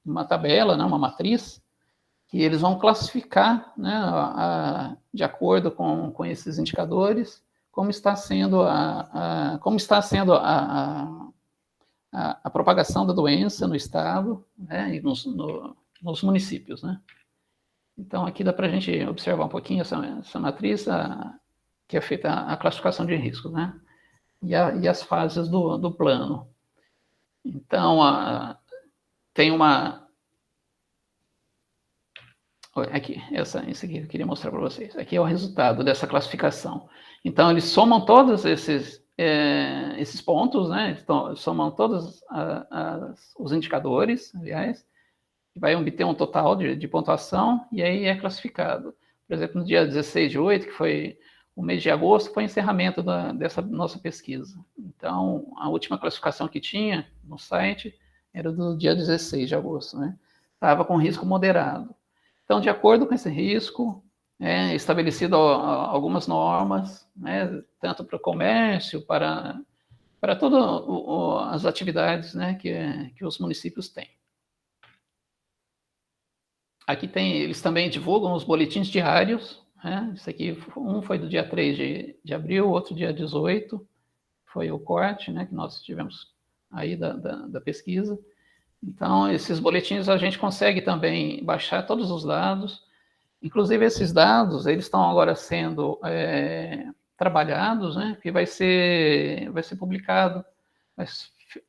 uma tabela, né, uma matriz, que eles vão classificar, né, de acordo com esses indicadores, como está sendo a propagação da doença no estado, né, e nos municípios, né? Então, aqui dá para a gente observar um pouquinho essa matriz, que é feita a classificação de riscos, né? E as fases do plano. Então, tem uma... Aqui, esse aqui eu queria mostrar para vocês. Aqui é o resultado dessa classificação. Então, eles somam todos esses pontos, né? Somam todos os indicadores, aliás, e vai obter um total de pontuação, e aí é classificado. Por exemplo, no dia 16/8, que foi o mês de agosto, foi o encerramento dessa nossa pesquisa. Então, a última classificação que tinha no site era do dia 16 de agosto, né? Estava com risco moderado. Então, de acordo com esse risco, estabelecido algumas normas, né, tanto para o comércio, para todas as atividades, né, que os municípios têm. Aqui eles também divulgam os boletins diários, né? Esse aqui, um foi do dia 3 de abril, outro dia 18, foi o corte, né, que nós tivemos aí da pesquisa. Então, esses boletins a gente consegue também baixar todos os dados, inclusive esses dados, eles estão agora sendo trabalhados, né, que vai ser publicado,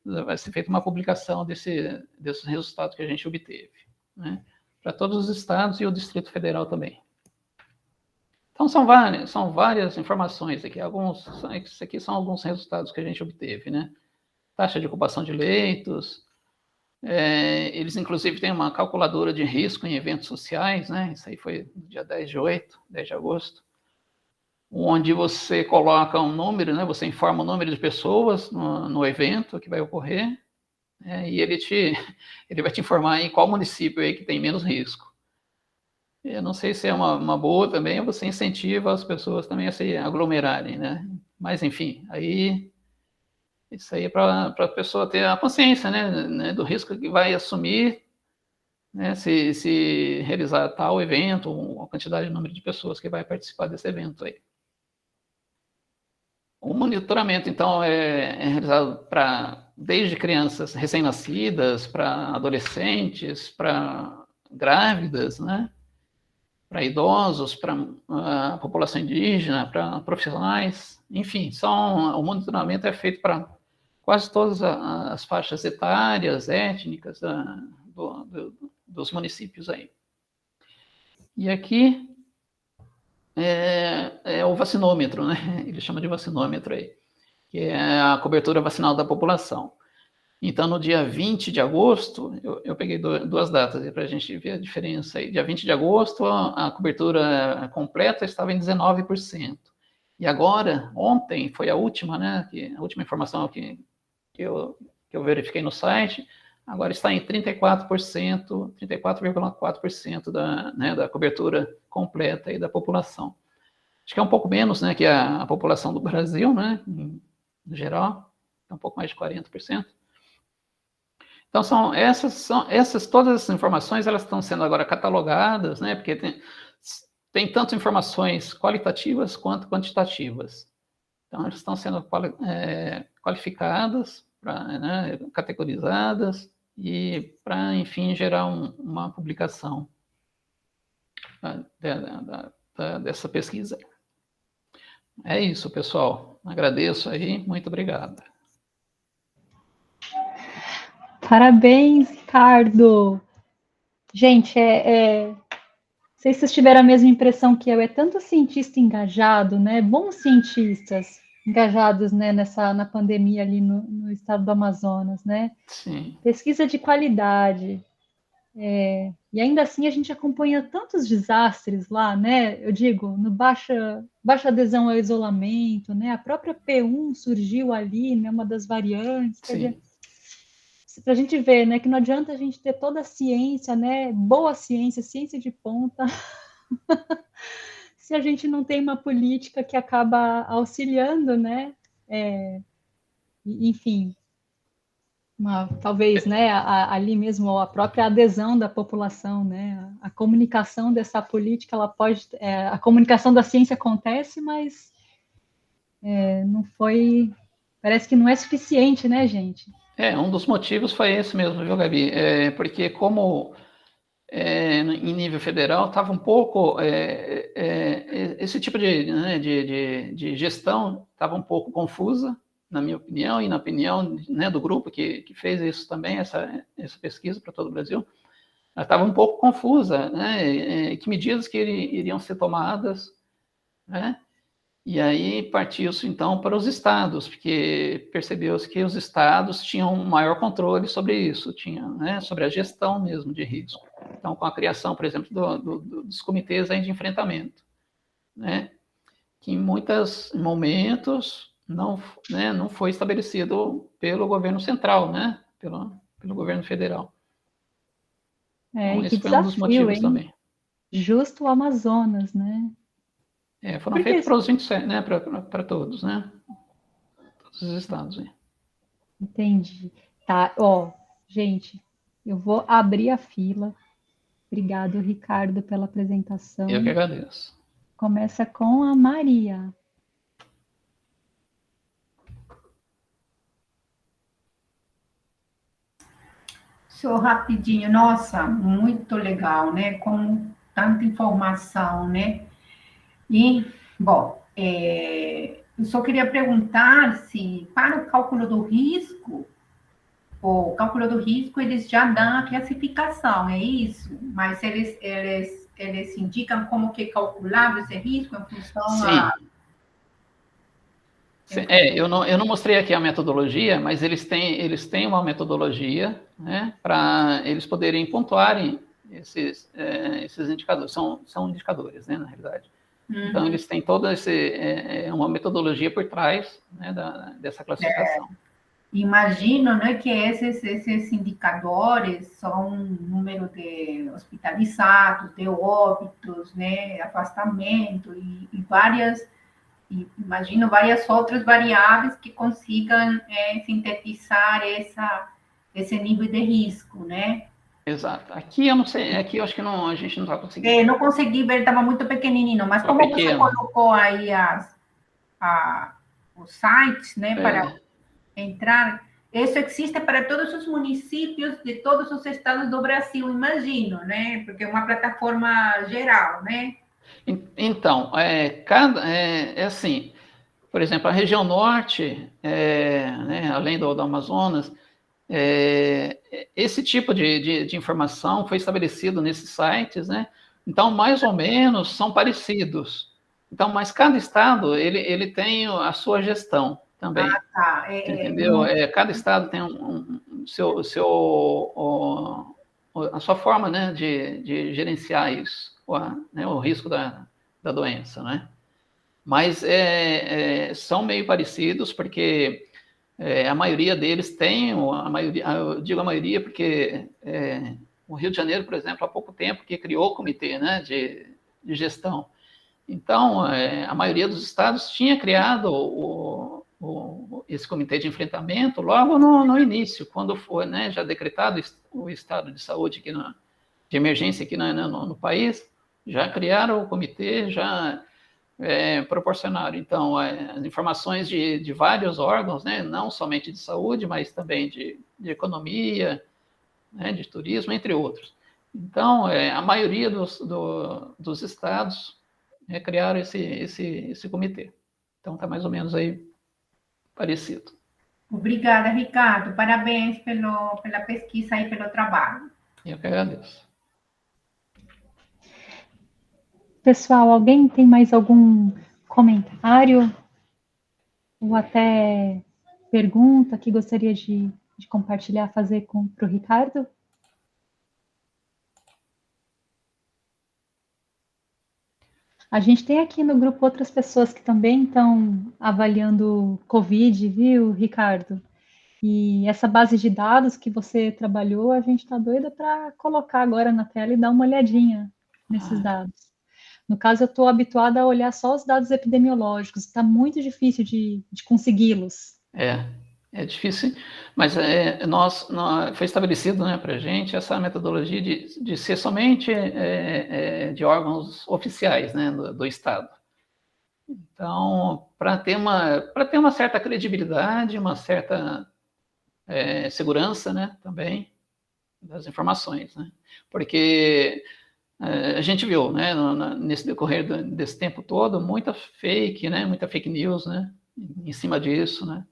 vai ser feita uma publicação desses resultados que a gente obteve, né, para todos os estados e o Distrito Federal também. Então, são várias informações aqui, isso aqui são alguns resultados que a gente obteve, né, taxa de ocupação de leitos. Eles, inclusive, têm uma calculadora de risco em eventos sociais, né? Isso aí foi no dia 10 de agosto, onde você coloca um número, né? Você informa o número de pessoas no evento que vai ocorrer, e ele vai te informar em qual município aí que tem menos risco. Eu não sei se é uma boa também, ou você incentiva as pessoas também a se aglomerarem, né? Mas, enfim, aí... Isso aí é para a pessoa ter a consciência, né, do risco que vai assumir, né, se realizar tal evento, ou a quantidade de número de pessoas que vai participar desse evento aí. O monitoramento, então, é realizado desde crianças recém-nascidas, para adolescentes, para grávidas, né, para idosos, para a população indígena, para profissionais, enfim, o monitoramento é feito para quase todas as faixas etárias, étnicas dos municípios aí. E aqui é o vacinômetro, né? Ele chama de vacinômetro aí, que é a cobertura vacinal da população. Então, no dia 20 de agosto, eu peguei duas datas para a gente ver a diferença aí. Dia 20 de agosto, a cobertura completa estava em 19%. E agora, ontem, foi a última, né? A última informação que eu verifiquei no site, agora está em 34%, 34,4% da cobertura completa aí da população. Acho que é um pouco menos, né, que a população do Brasil, né, no geral, é um pouco mais de 40%. Então, todas essas informações, elas estão sendo agora catalogadas, né, porque tem tanto informações qualitativas quanto quantitativas. Então, elas estão sendo qualificadas, né, categorizadas, e para, enfim, gerar uma publicação dessa pesquisa. É isso, pessoal. Agradeço aí, muito obrigado. Parabéns, Ricardo. Gente, não sei se vocês tiveram a mesma impressão que eu, é tanto cientista engajado, né? Bons cientistas engajados, né, na pandemia ali no estado do Amazonas, né? Sim. Pesquisa de qualidade. E ainda assim a gente acompanha tantos desastres lá, né? Eu digo, no baixa adesão ao isolamento, né? A própria P1 surgiu ali, né? Uma das variantes. Quer dizer, para a gente ver, né? Que não adianta a gente ter toda a ciência, né? Boa ciência, ciência de ponta, se a gente não tem uma política que acaba auxiliando, né? Enfim, talvez, né, ali mesmo a própria adesão da população, né, a comunicação dessa política, ela pode, a comunicação da ciência acontece, mas não foi, parece que não é suficiente, né, gente? Um dos motivos foi esse mesmo, viu, Gabi? Porque como em nível federal estava um pouco, esse tipo de gestão estava um pouco confusa, na minha opinião, e na opinião, né, do grupo que fez isso também, essa pesquisa para todo o Brasil, ela estava um pouco confusa, né, que medidas que iriam ser tomadas, né, e aí partiu-se então para os estados, porque percebeu-se que os estados tinham um maior controle sobre isso, né, sobre a gestão mesmo de risco. Então, com a criação, por exemplo, dos comitês aí de enfrentamento, né, que em muitos momentos não foi estabelecido pelo governo central, né, pelo governo federal. Então, E esse que foi um dos motivos, desafio, hein? também. Justo o Amazonas, né? Foram feitos para os 27, né, para todos, né, todos os estados. Aí. Entendi. Tá, gente, eu vou abrir a fila. Obrigado, Ricardo, pela apresentação. Eu que agradeço. Começa com a Maria. Só rapidinho, nossa, muito legal, né? Com tanta informação, né? E, bom, eu só queria perguntar se, para o cálculo do risco, eles já dão a classificação, é isso? Mas eles indicam como que é calculado esse risco em função Sim. Eu não mostrei aqui a metodologia, mas eles têm uma metodologia, né, para eles poderem pontuarem esses indicadores. São indicadores, né, na realidade. Uhum. Então, eles têm toda uma metodologia por trás, né, dessa classificação. Imagino, né, que esses indicadores são número de hospitalizados, de óbitos, né, afastamento e várias... E imagino várias outras variáveis que consigam sintetizar esse nível de risco, né? Exato. Aqui eu não sei, aqui eu acho que a gente não está conseguindo. Não consegui ver, estava muito pequenininho, mas como você colocou aí os sites, né, para entrar, isso existe para todos os municípios de todos os estados do Brasil, imagino, né? Porque é uma plataforma geral, né? Então, assim, por exemplo, a região norte, né, além do Amazonas, esse tipo de informação foi estabelecido nesses sites, né? Então, mais ou menos, são parecidos. Então, mas cada estado, ele tem a sua gestão também. Ah, tá. Entendeu? Cada estado tem a sua forma, né, de gerenciar isso, o risco da doença, né? Mas são meio parecidos, porque a maioria deles tem, eu digo a maioria porque o Rio de Janeiro, por exemplo, há pouco tempo que criou o comitê, né, de gestão. Então, a maioria dos estados tinha criado esse comitê de enfrentamento logo no início, quando foi, né, já decretado o estado de saúde aqui de emergência aqui no país, já criaram o comitê, já proporcionaram, então, as informações de vários órgãos, né, não somente de saúde, mas também de economia, né, de turismo, entre outros. Então, a maioria dos estados criaram esse comitê. Então, está mais ou menos aí parecido. Obrigada, Ricardo. Parabéns pela pesquisa e pelo trabalho. Eu que agradeço. Pessoal, alguém tem mais algum comentário ou até pergunta que gostaria de compartilhar, fazer para o Ricardo? A gente tem aqui no grupo outras pessoas que também estão avaliando Covid, viu, Ricardo? E essa base de dados que você trabalhou, a gente está doida para colocar agora na tela e dar uma olhadinha nesses dados. No caso, eu estou habituada a olhar só os dados epidemiológicos, está muito difícil de consegui-los. É difícil, mas foi estabelecido, né, para a gente essa metodologia de ser somente de órgãos oficiais, né, do Estado. Então, para ter uma certa credibilidade, uma certa segurança, né, também das informações, né, porque a gente viu, né, nesse decorrer desse tempo todo, muita fake news, né, em cima disso, né.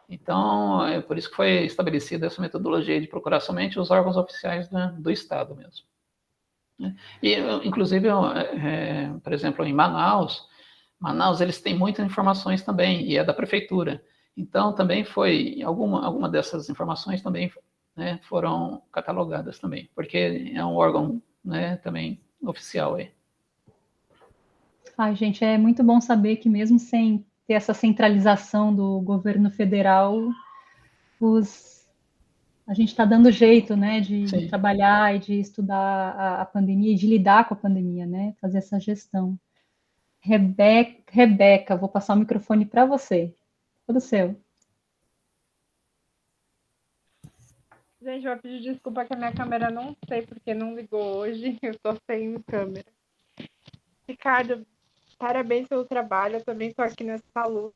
Então, é por isso que foi estabelecida essa metodologia de procurar somente os órgãos oficiais do Estado mesmo. E, inclusive, por exemplo, em Manaus, eles têm muitas informações também, e é da prefeitura. Então, também alguma dessas informações também, né, foram catalogadas também, porque é um órgão, né, também oficial aí. Ai, gente, é muito bom saber que mesmo sem ter essa centralização do governo federal, a gente está dando jeito, né, de trabalhar e de estudar a pandemia e de lidar com a pandemia, né, fazer essa gestão. Rebeca, vou passar o microfone para você. Todo seu. Gente, eu vou pedir desculpa que a minha câmera não sei porque não ligou hoje, eu estou sem câmera. Ricardo, parabéns pelo trabalho, eu também estou aqui nessa luta.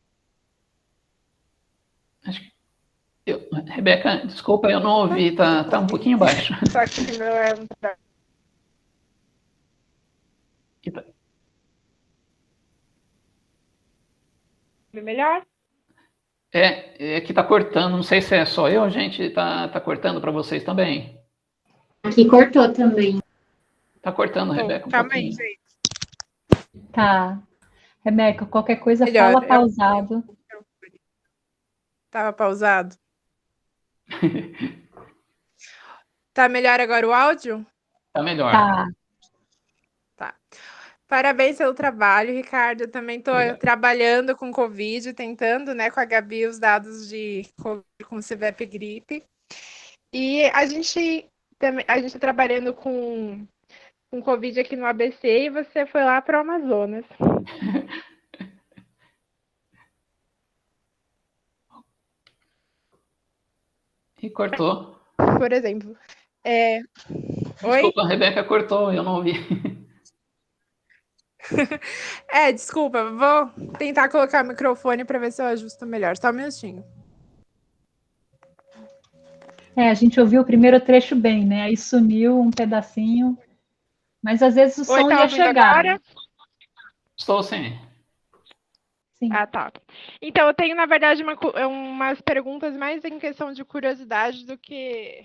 Rebeca, desculpa, eu não ouvi, tá um pouquinho baixo. Só que não é um trabalho. Melhor? É que tá cortando, não sei se é só eu, gente, tá cortando para vocês também. Aqui cortou também. Tá cortando, Rebeca, um calma pouquinho. aí, gente. Tá. Rebeca, qualquer coisa, melhor, fala pausado. Tava pausado? Tá melhor agora o áudio? Tá melhor. Tá. Parabéns pelo trabalho, Ricardo. Eu também estou trabalhando com Covid, tentando, né, com a Gabi, os dados de Covid com CVEP e gripe. E a gente está trabalhando com Covid aqui no ABC e você foi lá para o Amazonas. E cortou. Por exemplo. Desculpa, a Rebeca cortou, eu não ouvi. Desculpa, vou tentar colocar o microfone para ver se eu ajusto melhor. Só um minutinho. A gente ouviu o primeiro trecho bem, né? Aí sumiu um pedacinho, mas às vezes o som ia chegar. Agora? Estou sim. Ah, tá. Então, eu tenho, na verdade, umas perguntas mais em questão de curiosidade do que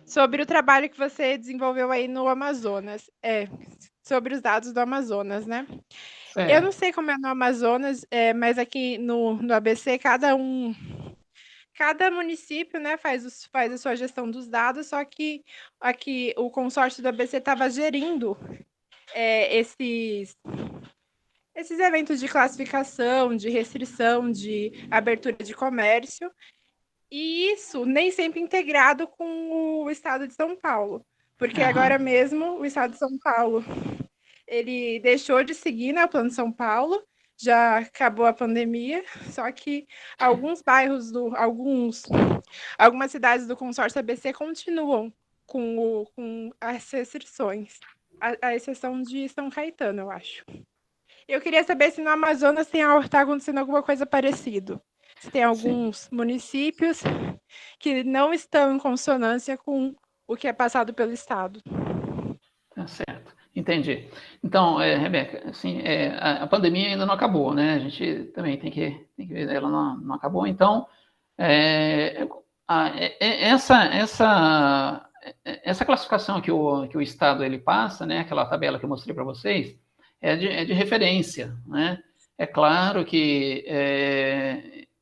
sobre o trabalho que você desenvolveu aí no Amazonas. Sobre os dados do Amazonas, né? Eu não sei como é no Amazonas, mas aqui no ABC, cada município, né, faz a sua gestão dos dados, só que aqui o consórcio do ABC estava gerindo esses eventos de classificação, de restrição, de abertura de comércio, e isso nem sempre integrado com o estado de São Paulo, porque agora mesmo o estado de São Paulo, ele deixou de seguir, né, o Plano São Paulo, já acabou a pandemia, só que alguns bairros, algumas cidades do consórcio ABC continuam com as restrições, a exceção de São Caetano, eu acho. Eu queria saber se no Amazonas está acontecendo alguma coisa parecida. Se tem alguns municípios que não estão em consonância com o que é passado pelo Estado. Tá certo, entendi. Então, Rebeca, assim, a pandemia ainda não acabou, né? A gente também tem que ver, ela não acabou. Então, essa classificação que o Estado ele passa, né? Aquela tabela que eu mostrei para vocês, é de referência, né? É claro que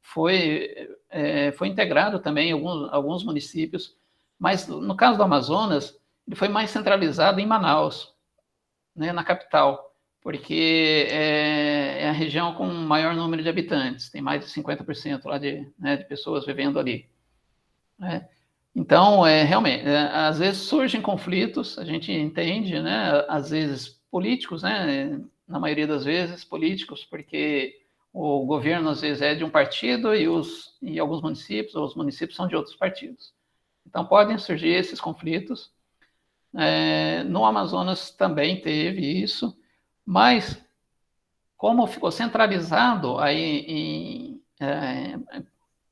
foi integrado também alguns municípios, mas no caso do Amazonas, ele foi mais centralizado em Manaus, né, na capital, porque é a região com maior número de habitantes, tem mais de 50% lá de pessoas vivendo ali. Né? Então, realmente, às vezes surgem conflitos, a gente entende, né, às vezes políticos, né, na maioria das vezes políticos, porque o governo, às vezes, é de um partido e alguns municípios, ou os municípios são de outros partidos. Então, podem surgir esses conflitos. No Amazonas também teve isso, mas como ficou centralizado aí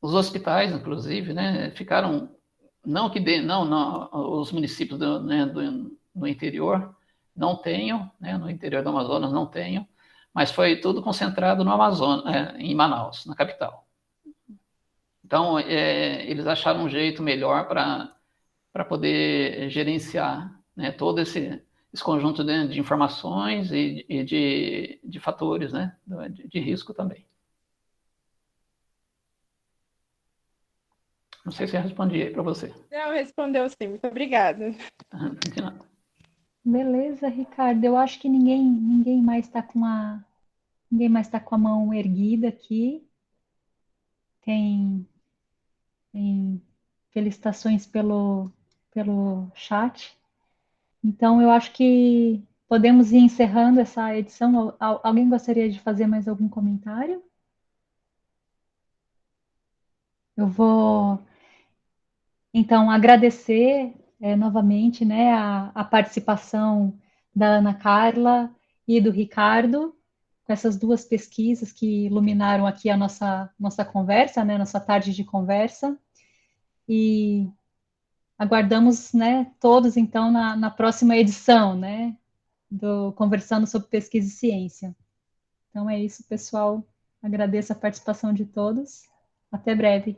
os hospitais, inclusive, né, ficaram, não, os municípios no interior não tenham, né, no interior do Amazonas não tenham, mas foi tudo concentrado no Amazonas, em Manaus, na capital. Então, eles acharam um jeito melhor para poder gerenciar, né, todo esse conjunto de informações e de fatores, né, de risco também. Não sei se eu respondi aí para você. Não, respondeu sim. Muito obrigada. De nada. Beleza, Ricardo. Eu acho que ninguém mais está com a mão erguida aqui. Tem felicitações pelo chat. Então, eu acho que podemos ir encerrando essa edição. Alguém gostaria de fazer mais algum comentário? Eu vou, então, agradecer novamente, né, a participação da Ana Carla e do Ricardo, com essas duas pesquisas que iluminaram aqui a nossa conversa, né, nossa tarde de conversa. E aguardamos, né, todos, então, na próxima edição, né, do Conversando sobre Pesquisa e Ciência. Então é isso, pessoal. Agradeço a participação de todos. Até breve.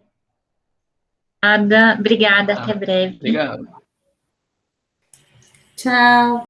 Obrigada, até breve. Obrigado. Tchau.